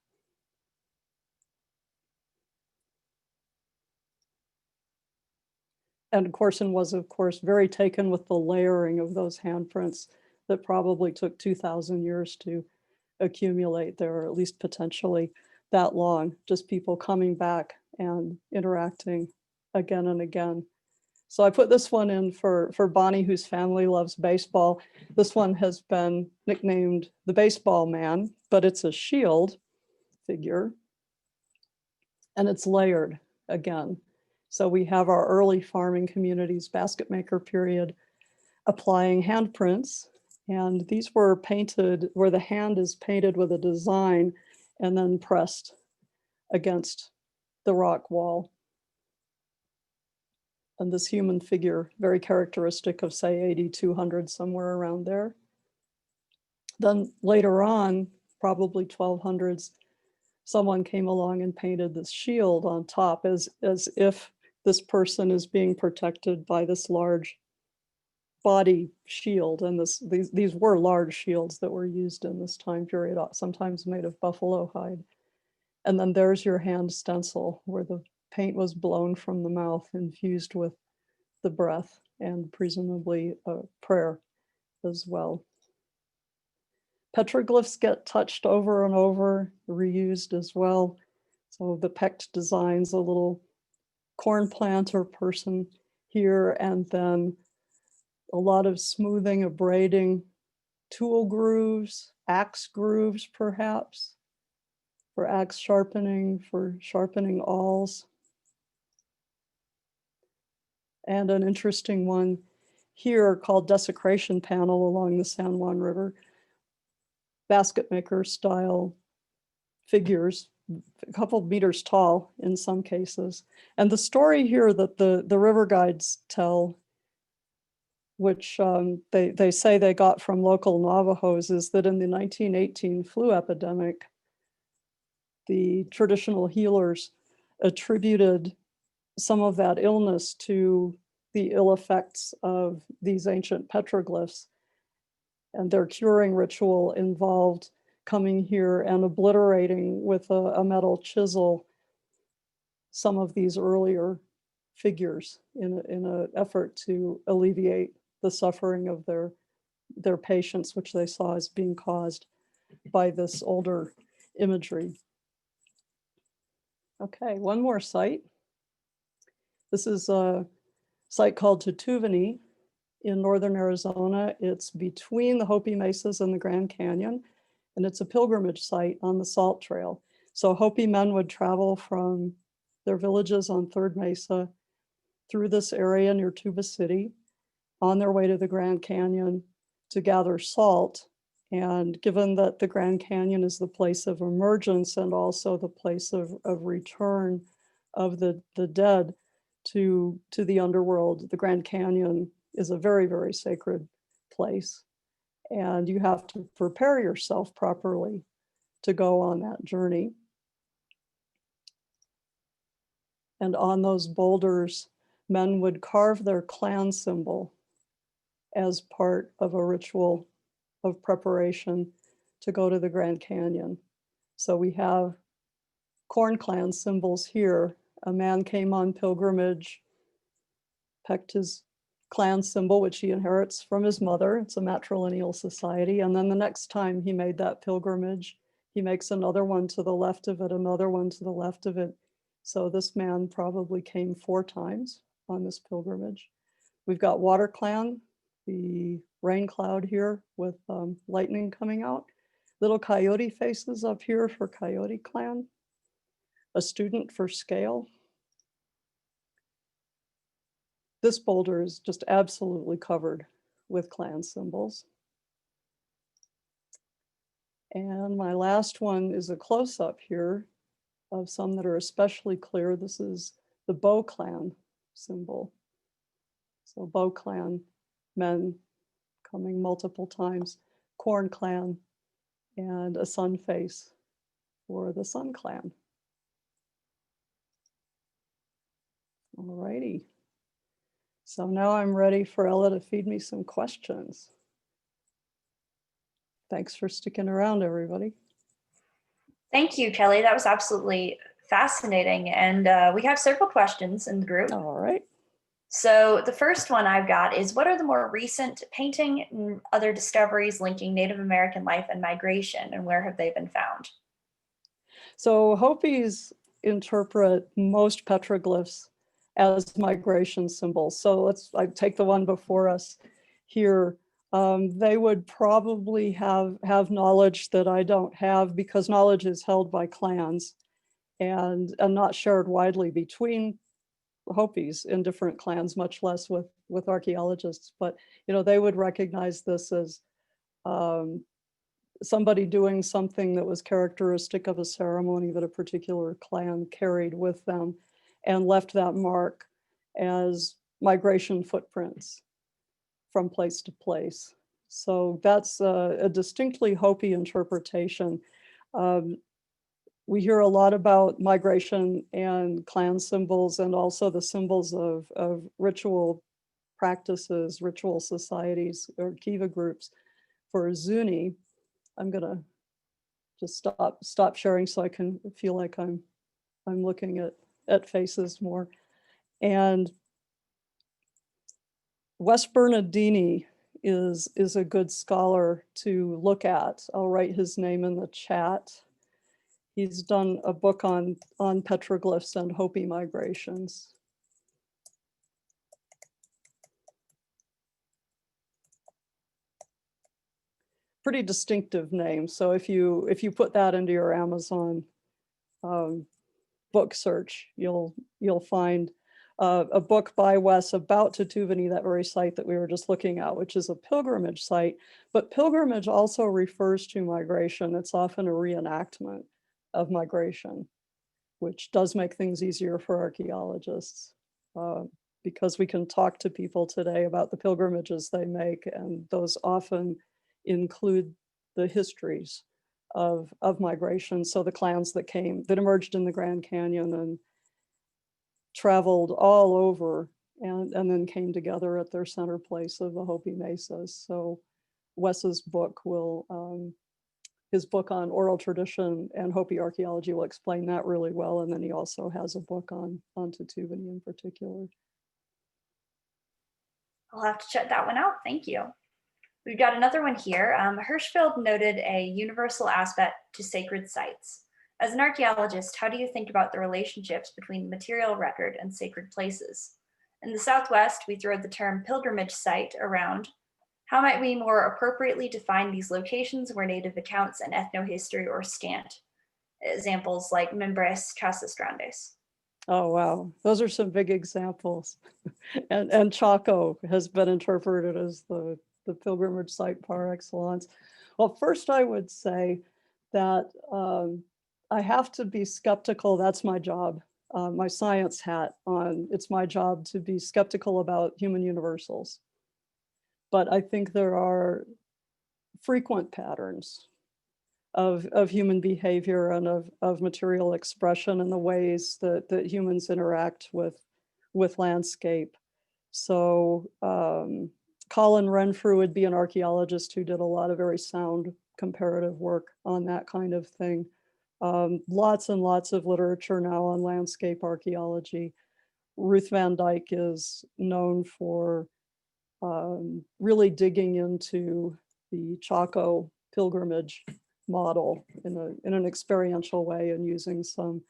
And Corson was, of course, very taken with the layering of those handprints that probably took 2,000 years to accumulate there, or at least potentially that long, just people coming back and interacting again and again. So I put this one in for Bonnie, whose family loves baseball. This one has been nicknamed the Baseball Man, but it's a shield figure, and it's layered again. So we have our early farming communities, basket maker period, applying handprints. And these were painted where the hand is painted with a design and then pressed against the rock wall. And this human figure, very characteristic of, say, 8,200, somewhere around there. Then later on, probably 1200s, someone came along and painted this shield on top as if this person is being protected by this large body shield. And these were large shields that were used in this time period, sometimes made of buffalo hide. And then there's your hand stencil where the paint was blown from the mouth, infused with the breath and presumably a prayer as well. Petroglyphs get touched over and over, reused as well. So the pecked designs, a little corn plant or person here, and then a lot of smoothing, abrading, tool grooves, axe grooves perhaps, for axe sharpening, for sharpening awls. And an interesting one here called desecration panel along the San Juan River, basket maker style figures, a couple of meters tall in some cases. And the story here that the river guides tell, which they say they got from local Navajos, is that in the 1918 flu epidemic, the traditional healers attributed some of that illness to the ill effects of these ancient petroglyphs. And their curing ritual involved coming here and obliterating with a metal chisel some of these earlier figures in an effort to alleviate the suffering of their patients, which they saw as being caused by this older imagery. Okay, one more site. This is a site called Tutuveni in northern Arizona. It's between the Hopi Mesas and the Grand Canyon, and it's a pilgrimage site on the Salt Trail. So Hopi men would travel from their villages on Third Mesa through this area near Tuba City on their way to the Grand Canyon to gather salt. And given that the Grand Canyon is the place of emergence and also the place of return of the dead to the underworld, the Grand Canyon is a very, very sacred place. And you have to prepare yourself properly to go on that journey. And on those boulders, men would carve their clan symbol as part of a ritual of preparation to go to the Grand Canyon. So we have Corn Clan symbols here. A man came on pilgrimage, pecked his clan symbol, which he inherits from his mother. It's a matrilineal society. And then the next time he made that pilgrimage, he makes another one to the left of it, another one to the left of it. So this man probably came 4 times on this pilgrimage. We've got Water Clan, the rain cloud here with lightning coming out. Little coyote faces up here for Coyote Clan. A student for scale. this boulder is just absolutely covered with clan symbols. And my last one is a close-up here of some that are especially clear. This is the Bow clan symbol. So Bow clan men coming multiple times, Corn clan, and a sun face for the Sun clan. All righty. So now I'm ready for Ella to feed me some questions. Thanks for sticking around, everybody. Thank you, Kelley. That was absolutely fascinating. And we have several questions in the group. All right. So the first one I've got is, what are the more recent painting and other discoveries linking Native American life and migration, and where have they been found? So Hopis interpret most petroglyphs as migration symbols. So I take the one before us here. They would probably have knowledge that I don't have, because knowledge is held by clans and not shared widely between Hopis in different clans, much less with archaeologists. But they would recognize this as somebody doing something that was characteristic of a ceremony that a particular clan carried with them and left that mark as migration footprints from place to place. So that's a distinctly Hopi interpretation. We hear a lot about migration and clan symbols, and also the symbols of ritual practices, ritual societies, or kiva groups. For Zuni, I'm gonna just stop sharing so I can feel like I'm looking at faces more. And Wes Bernardini is a good scholar to look at. I'll write his name in the chat. He's done a book on petroglyphs and Hopi migrations. Pretty distinctive name. So if you put that into your Amazon book search, you'll find a book by Wes about Tatuvani, that very site that we were just looking at, which is a pilgrimage site. But pilgrimage also refers to migration. It's often a reenactment of migration, which does make things easier for archaeologists, because we can talk to people today about the pilgrimages they make, and those often include the histories of migration. So the clans that emerged in the Grand Canyon and traveled all over and then came together at their center place of the Hopi Mesas. So Wes's book his book on oral tradition and Hopi archaeology will explain that really well. And then he also has a book on Tatuvani in particular. I'll have to check that one out. Thank you. We've got another one here. Hirschfeld noted a universal aspect to sacred sites. As an archaeologist, how do you think about the relationships between material record and sacred places? In the Southwest, we throw the term pilgrimage site around. How might we more appropriately define these locations where Native accounts and ethnohistory are scant? Examples like Mimbres, Casas Grandes. Oh, wow. Those are some big examples. and Chaco has been interpreted as the pilgrimage site par excellence. Well, first I would say that I have to be skeptical. That's my job, my science hat on. It's my job to be skeptical about human universals. But I think there are frequent patterns of human behavior and of material expression and the ways that humans interact with landscape. So Colin Renfrew would be an archaeologist who did a lot of very sound comparative work on that kind of thing. Lots and lots of literature now on landscape archaeology. Ruth Van Dyke is known for really digging into the Chaco pilgrimage model in an experiential way and using some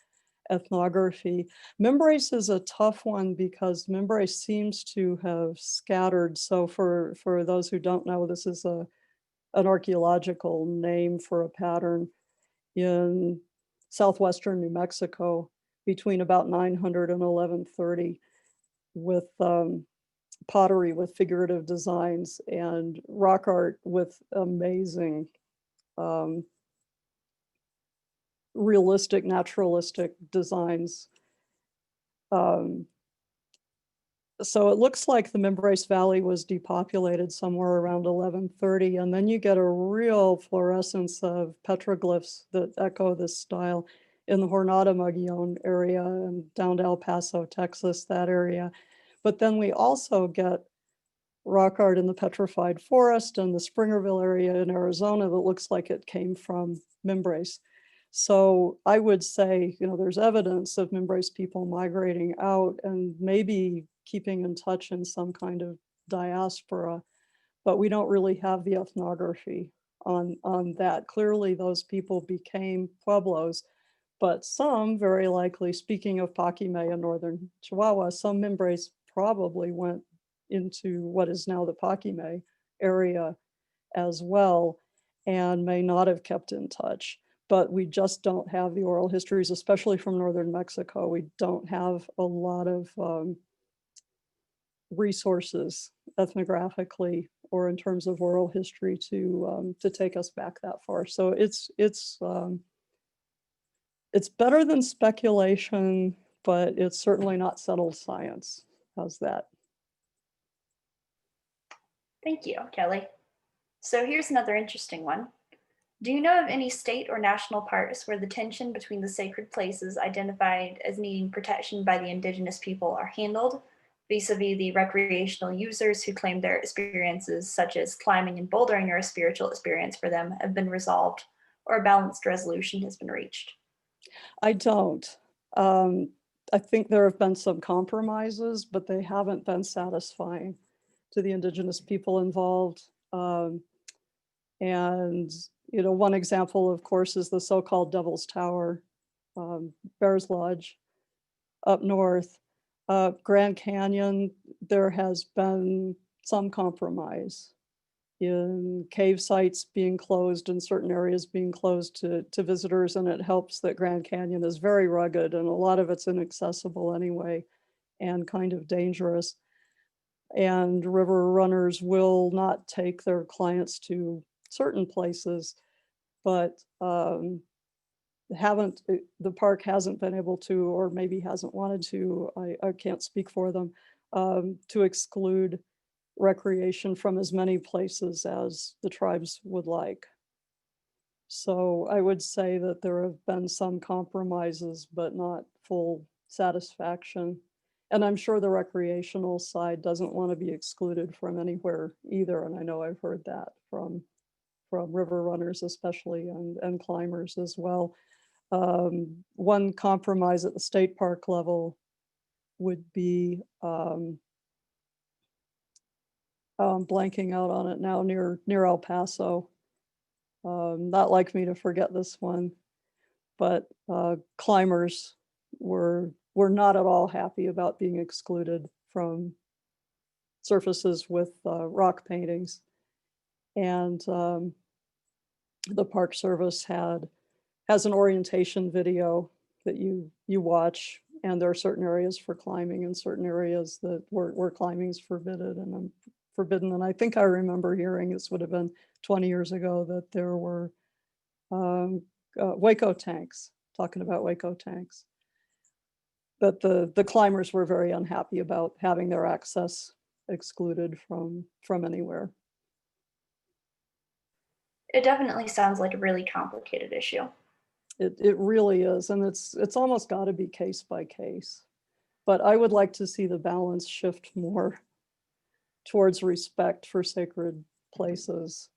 ethnography. Mimbres is a tough one because Mimbres seems to have scattered. So for those who don't know, this is an archaeological name for a pattern in southwestern New Mexico between about 900 and 1130 with pottery with figurative designs and rock art with amazing realistic, naturalistic designs. So it looks like the Mimbres Valley was depopulated somewhere around 1130, and then you get a real fluorescence of petroglyphs that echo this style in the Jornada Mogollon area and down to El Paso, Texas, that area. But then we also get rock art in the Petrified Forest and the Springerville area in Arizona that looks like it came from Mimbres. So I would say, you know, there's evidence of Mimbres people migrating out and maybe keeping in touch in some kind of diaspora, but we don't really have the ethnography on that. Clearly, those people became Pueblos, but some, very likely, speaking of Paquimé in northern Chihuahua, some Mimbres probably went into what is now the Paquimé area as well, and may not have kept in touch. But we just don't have the oral histories, especially from northern Mexico. We don't have a lot of resources ethnographically or in terms of oral history to take us back that far. So it's better than speculation, but it's certainly not settled science. How's that? Thank you, Kelley. So here's another interesting one. Do you know of any state or national parks where the tension between the sacred places identified as needing protection by the indigenous people are handled vis-a-vis the recreational users who claim their experiences, such as climbing and bouldering, or a spiritual experience for them, have been resolved, or a balanced resolution has been reached? I don't. I think there have been some compromises, but they haven't been satisfying to the indigenous people involved. And, you know, one example, of course, is the so-called Devil's Tower, Bears Lodge up north. Grand Canyon, there has been some compromise in cave sites being closed and certain areas being closed to visitors, and it helps that Grand Canyon is very rugged and a lot of it's inaccessible anyway and kind of dangerous. And river runners will not take their clients to certain places, but the park hasn't been able to, or maybe hasn't wanted to, I can't speak for them, to exclude recreation from as many places as the tribes would like. So I would say that there have been some compromises, but not full satisfaction. And I'm sure the recreational side doesn't want to be excluded from anywhere either. And I know I've heard that from river runners especially, and climbers as well. One compromise at the state park level would be, blanking out on it now, near El Paso. Not like me to forget this one, but climbers were not at all happy about being excluded from surfaces with rock paintings. And the Park Service has an orientation video that you watch, and there are certain areas for climbing and certain areas that where climbing is forbidden. And I think I remember hearing, this would have been 20 years ago, that there were Waco tanks, talking about Waco tanks, that the climbers were very unhappy about having their access excluded from anywhere. It definitely sounds like a really complicated issue. It really is, and it's almost got to be case by case. But I would like to see the balance shift more towards respect for sacred places,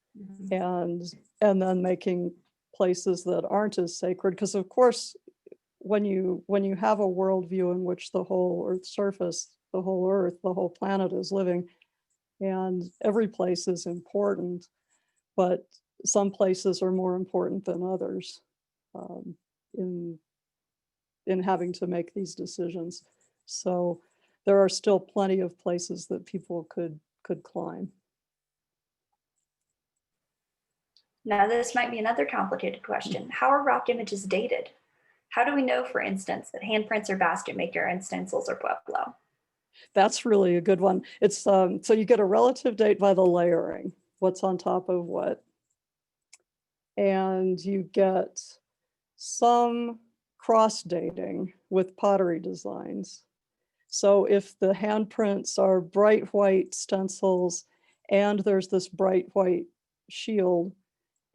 and then making places that aren't as sacred, because of course when you have a worldview in which the whole Earth's surface, the whole Earth, the whole planet is living, and every place is important, but some places are more important than others in having to make these decisions. So there are still plenty of places that people could climb. Now, this might be another complicated question. How are rock images dated? How do we know, for instance, that handprints are basket maker and stencils are Pueblo? That's really a good one. It's so you get a relative date by the layering, what's on top of what, and you get some cross dating with pottery designs. So if the handprints are bright white stencils and there's this bright white shield,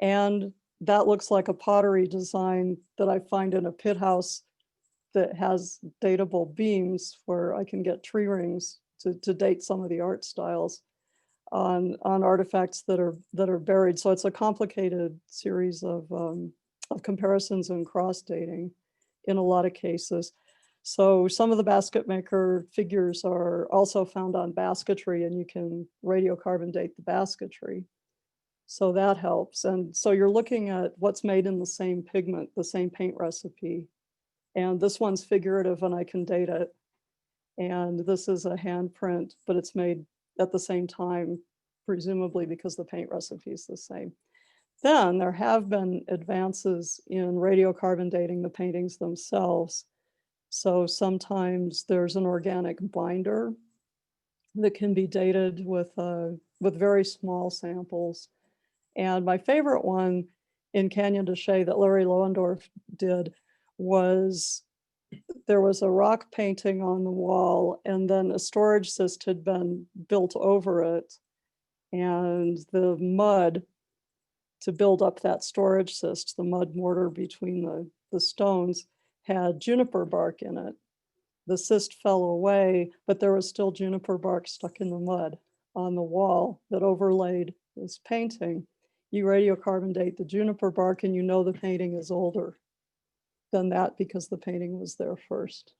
and that looks like a pottery design that I find in a pit house that has datable beams where I can get tree rings to date some of the art styles on artifacts that are buried. So it's a complicated series of comparisons and cross dating in a lot of cases. So some of the basket maker figures are also found on basketry, and you can radiocarbon date the basketry. So that helps. And so you're looking at what's made in the same pigment, the same paint recipe. And this one's figurative and I can date it. And this is a handprint, but it's made at the same time, presumably because the paint recipe is the same. Then there have been advances in radiocarbon dating the paintings themselves. So sometimes there's an organic binder that can be dated with very small samples. And my favorite one in Canyon de Chelly that Larry Lohendorf did was, there was a rock painting on the wall and then a storage cyst had been built over it. And the mud to build up that storage cyst, the mud mortar between the stones, had juniper bark in it. The cyst fell away, but there was still juniper bark stuck in the mud on the wall that overlaid this painting. You radiocarbon date the juniper bark and you know the painting is older than that because the painting was there first.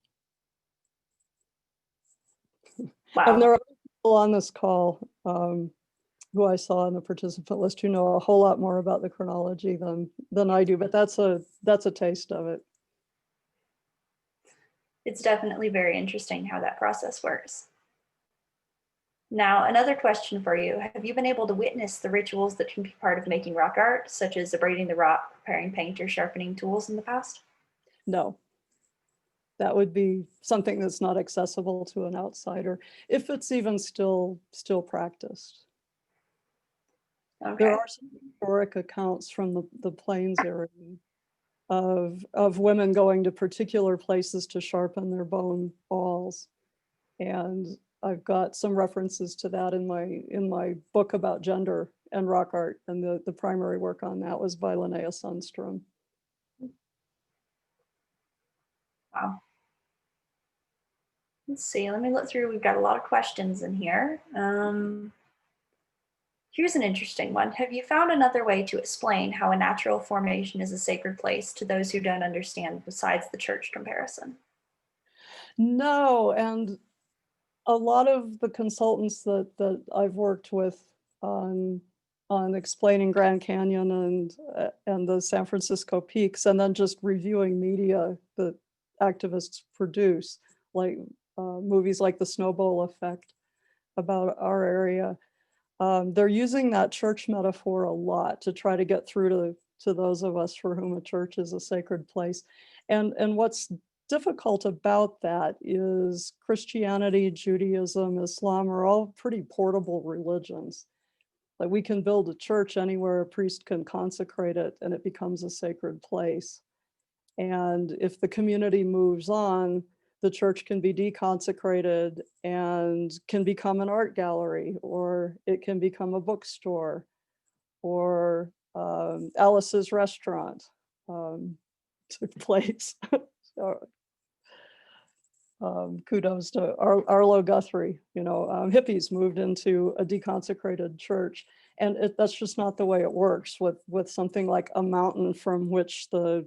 Wow. And there are people on this call who I saw on the participant list who know a whole lot more about the chronology than I do, but that's a taste of it. It's definitely very interesting how that process works. Now, another question for you. Have you been able to witness the rituals that can be part of making rock art, such as abrading the rock, preparing paint, or sharpening tools in the past? No. That would be something that's not accessible to an outsider, if it's even still practiced. Okay. There are some historic accounts from the Plains area of women going to particular places to sharpen their bone awls. And I've got some references to that in my book about gender and rock art. And the primary work on that was by Linnea Sundstrom. Wow. Let's see, let me look through. We've got a lot of questions in here. Here's an interesting one. Have you found another way to explain how a natural formation is a sacred place to those who don't understand besides the church comparison? No, and a lot of the consultants that I've worked with on explaining Grand Canyon and the San Francisco peaks, and then just reviewing media that activists produce, like movies like The Snowball Effect about our area. They're using that church metaphor a lot to try to get through to those of us for whom a church is a sacred place. And what's difficult about that is Christianity, Judaism, Islam are all pretty portable religions. Like we can build a church anywhere a priest can consecrate it and it becomes a sacred place. And if the community moves on, the church can be deconsecrated and can become an art gallery, or it can become a bookstore, or Alice's restaurant took place. So, kudos to Arlo Guthrie. Hippies moved into a deconsecrated church, and that's just not the way it works with something like a mountain from which the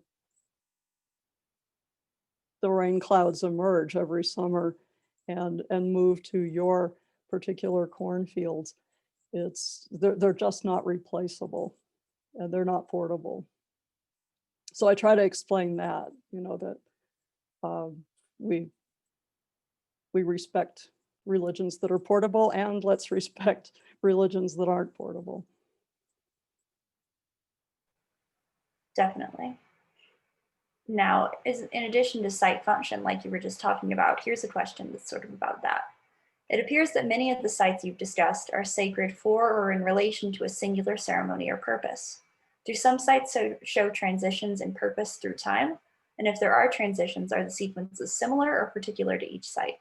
rain clouds emerge every summer and move to your particular cornfields. They're just not replaceable and they're not portable. So I try to explain that, that we respect religions that are portable, and let's respect religions that aren't portable. Definitely. Now, in addition to site function, like you were just talking about, here's a question that's sort of about that. It appears that many of the sites you've discussed are sacred for or in relation to a singular ceremony or purpose. Do some sites show transitions in purpose through time? And if there are transitions, are the sequences similar or particular to each site?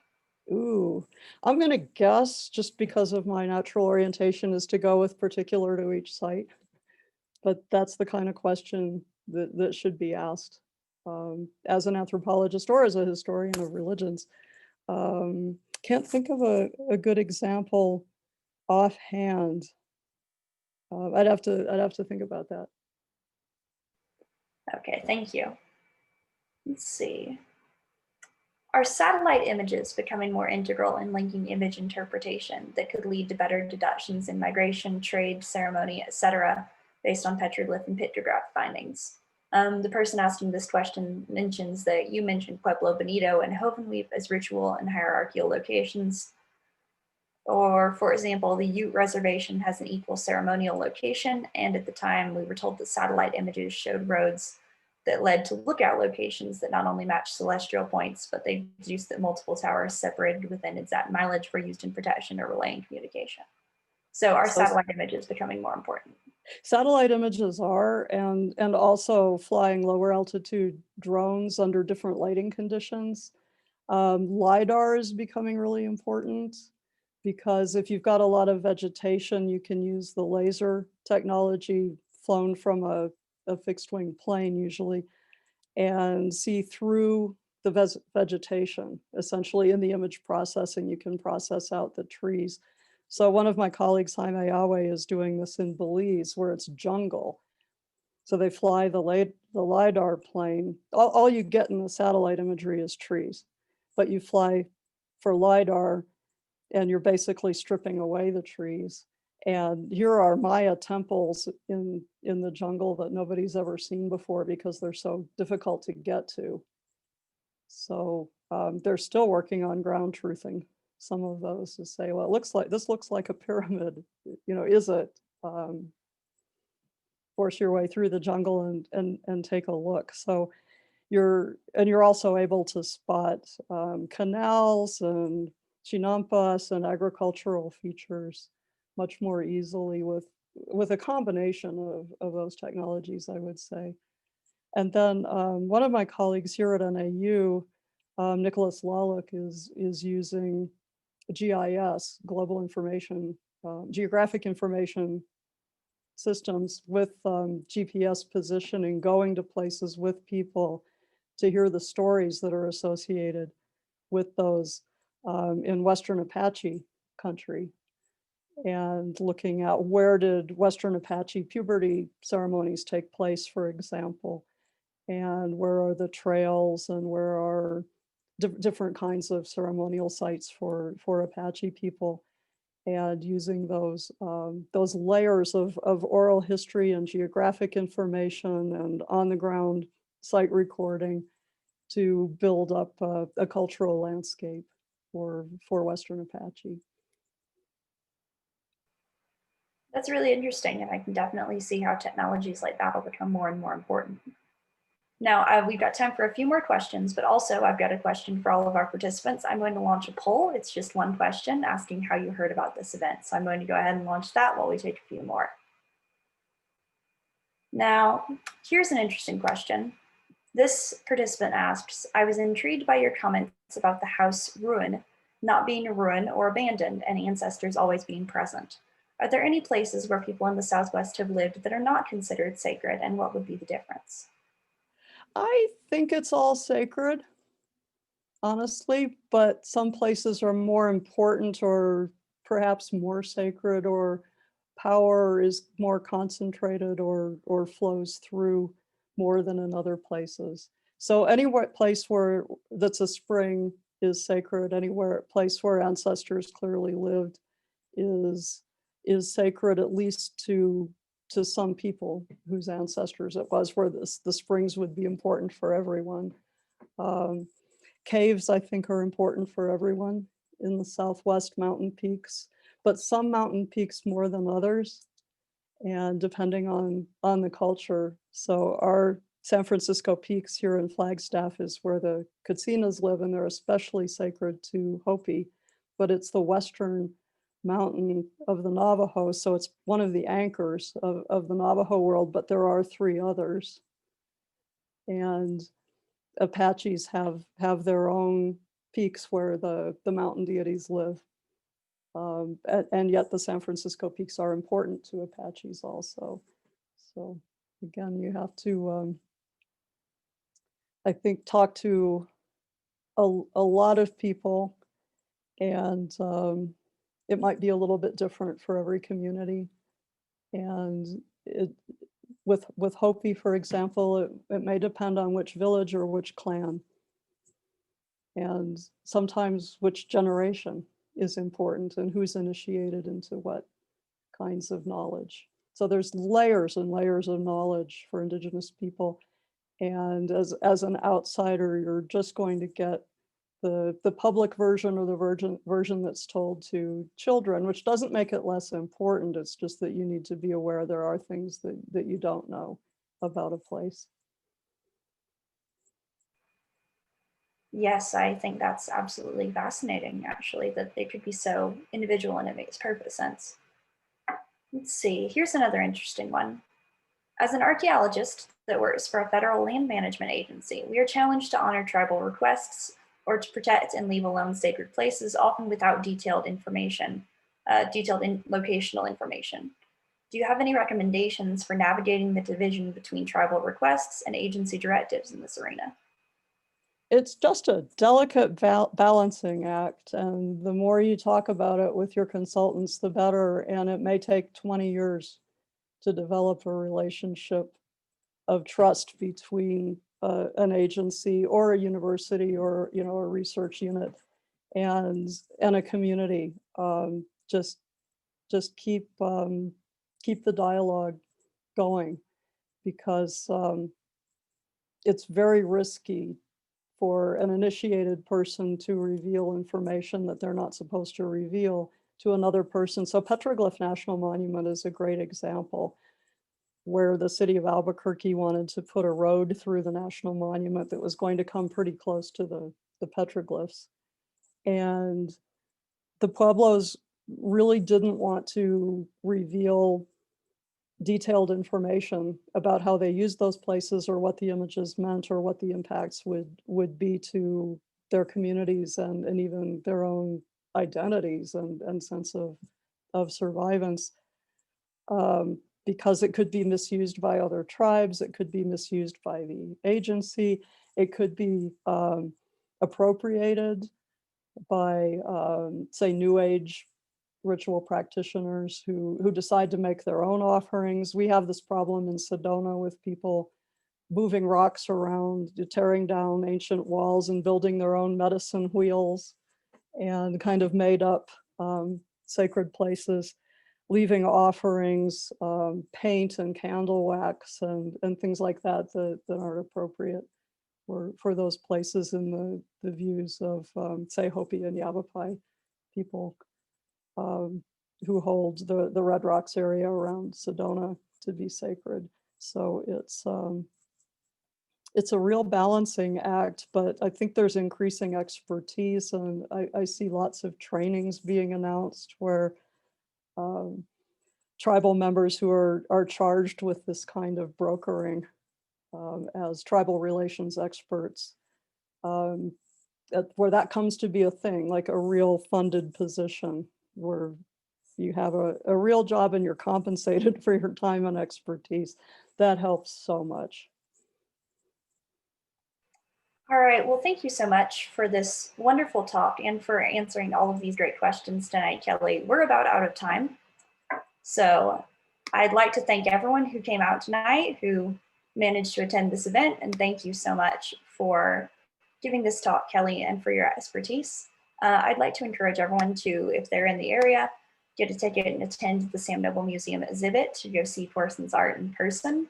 Ooh, I'm gonna guess, just because of my natural orientation, is to go with particular to each site. But that's the kind of question that should be asked as an anthropologist or as a historian of religions. Can't think of a good example offhand. I'd have to think about that. Okay, thank you. Let's see. Are satellite images becoming more integral in linking image interpretation that could lead to better deductions in migration, trade, ceremony, etc., based on petroglyph and pictograph findings? The person asking this question mentions that you mentioned Pueblo Bonito and Hovenweep as ritual and hierarchical locations. Or, for example, the Ute Reservation has an equal ceremonial location, and at the time we were told that satellite images showed roads that led to lookout locations that not only matched celestial points, but they deduced that multiple towers separated within exact mileage were used in protection or relaying communication. So are So satellite images becoming more important? satellite images are, and also flying lower altitude drones under different lighting conditions. LiDAR is becoming really important because if you've got a lot of vegetation, you can use the laser technology flown from a fixed wing plane usually and see through the vegetation. Essentially, in the image processing, you can process out the trees. So one of my colleagues, Jaime Awe, is doing this in Belize, where it's jungle. So they fly the LiDAR plane. All you get in the satellite imagery is trees, but you fly for LiDAR and you're basically stripping away the trees. And here are Maya temples in the jungle that nobody's ever seen before because they're so difficult to get to. So they're still working on ground truthing some of those to say, well, this looks like a pyramid. Is it? Force your way through the jungle and take a look. So you're also able to spot canals and chinampas and agricultural features much more easily with a combination of those technologies, I would say. And then one of my colleagues here at NAU, Nicholas Lalick, is using GIS, global information, geographic information systems with GPS positioning, going to places with people to hear the stories that are associated with those in Western Apache country, and looking at where did Western Apache puberty ceremonies take place, for example, and where are the trails and where are different kinds of ceremonial sites for Apache people, and using those layers of oral history and geographic information and on the ground site recording to build up a cultural landscape for Western Apache. That's really interesting, and I can definitely see how technologies like that will become more and more important. Now, we've got time for a few more questions, but also I've got a question for all of our participants. I'm going to launch a poll. It's just one question asking how you heard about this event. So I'm going to go ahead and launch that while we take a few more. Now, here's an interesting question. This participant asks, I was intrigued by your comments about the house ruin not being a ruin or abandoned and ancestors always being present. Are there any places where people in the Southwest have lived that are not considered sacred, and what would be the difference? I think it's all sacred, honestly, but some places are more important or perhaps more sacred, or power is more concentrated or flows through more than in other places. So anywhere place where that's a spring is sacred. Anywhere place where ancestors clearly lived is sacred, at least to some people whose ancestors it was, where the springs would be important for everyone. Caves, I think, are important for everyone in the Southwest mountain peaks, but some mountain peaks more than others, and depending on the culture. So our San Francisco peaks here in Flagstaff is where the Katsinas live, and they're especially sacred to Hopi but it's the western mountain of the Navajo. So it's one of the anchors of the Navajo world, but there are 3 others. And Apaches have their own peaks where the mountain deities live. And yet the San Francisco peaks are important to Apaches also. So again, you have to, I think, talk to a lot of people, and it might be a little bit different for every community. And with Hopi, for example, it may depend on which village or which clan, and sometimes which generation is important and who's initiated into what kinds of knowledge. So there's layers and layers of knowledge for Indigenous people. And as an outsider, you're just going to get the public version or the version that's told to children, which doesn't make it less important. It's just that you need to be aware there are things that you don't know about a place. Yes, I think that's absolutely fascinating, actually, that they could be so individual and it makes perfect sense. Let's see, here's another interesting one. As an archaeologist that works for a federal land management agency, we are challenged to honor tribal requests or to protect and leave alone sacred places, often without detailed information, locational information. Do you have any recommendations for navigating the division between tribal requests and agency directives in this arena? It's just a delicate balancing act, and the more you talk about it with your consultants, the better. And it may take 20 years to develop a relationship of trust between an agency or a university or a research unit and a community. Just keep the dialogue going, because it's very risky for an initiated person to reveal information that they're not supposed to reveal to another person. So Petroglyph National Monument is a great example, where the city of Albuquerque wanted to put a road through the national monument that was going to come pretty close to the petroglyphs. And the Pueblos really didn't want to reveal detailed information about how they used those places or what the images meant or what the impacts would be to their communities and even their own identities and sense of survivance. Because it could be misused by other tribes, it could be misused by the agency, it could be appropriated by, say, New Age ritual practitioners who decide to make their own offerings. We have this problem in Sedona with people moving rocks around, tearing down ancient walls and building their own medicine wheels and kind of made up sacred places, leaving offerings, paint and candle wax and things like that that aren't appropriate for those places in the views of, say, Hopi and Yavapai people who hold the Red Rocks area around Sedona to be sacred. So it's a real balancing act, but I think there's increasing expertise, and I see lots of trainings being announced where tribal members who are charged with this kind of brokering as tribal relations experts, where that comes to be a thing, like a real funded position where you have a real job and you're compensated for your time and expertise. That helps so much. All right, well, thank you so much for this wonderful talk and for answering all of these great questions tonight, Kelley. We're about out of time. So I'd like to thank everyone who came out tonight, who managed to attend this event, and thank you so much for giving this talk, Kelley, and for your expertise. I'd like to encourage everyone to, if they're in the area, get a ticket and attend the Sam Noble Museum exhibit to go see Corson's art in person.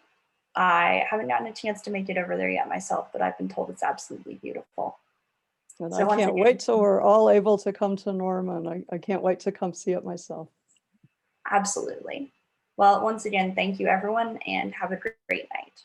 I haven't gotten a chance to make it over there yet myself, but I've been told it's absolutely beautiful. And so I can't wait till we're all able to come to Norman. I can't wait to come see it myself. Absolutely. Well, once again, thank you everyone and have a great night.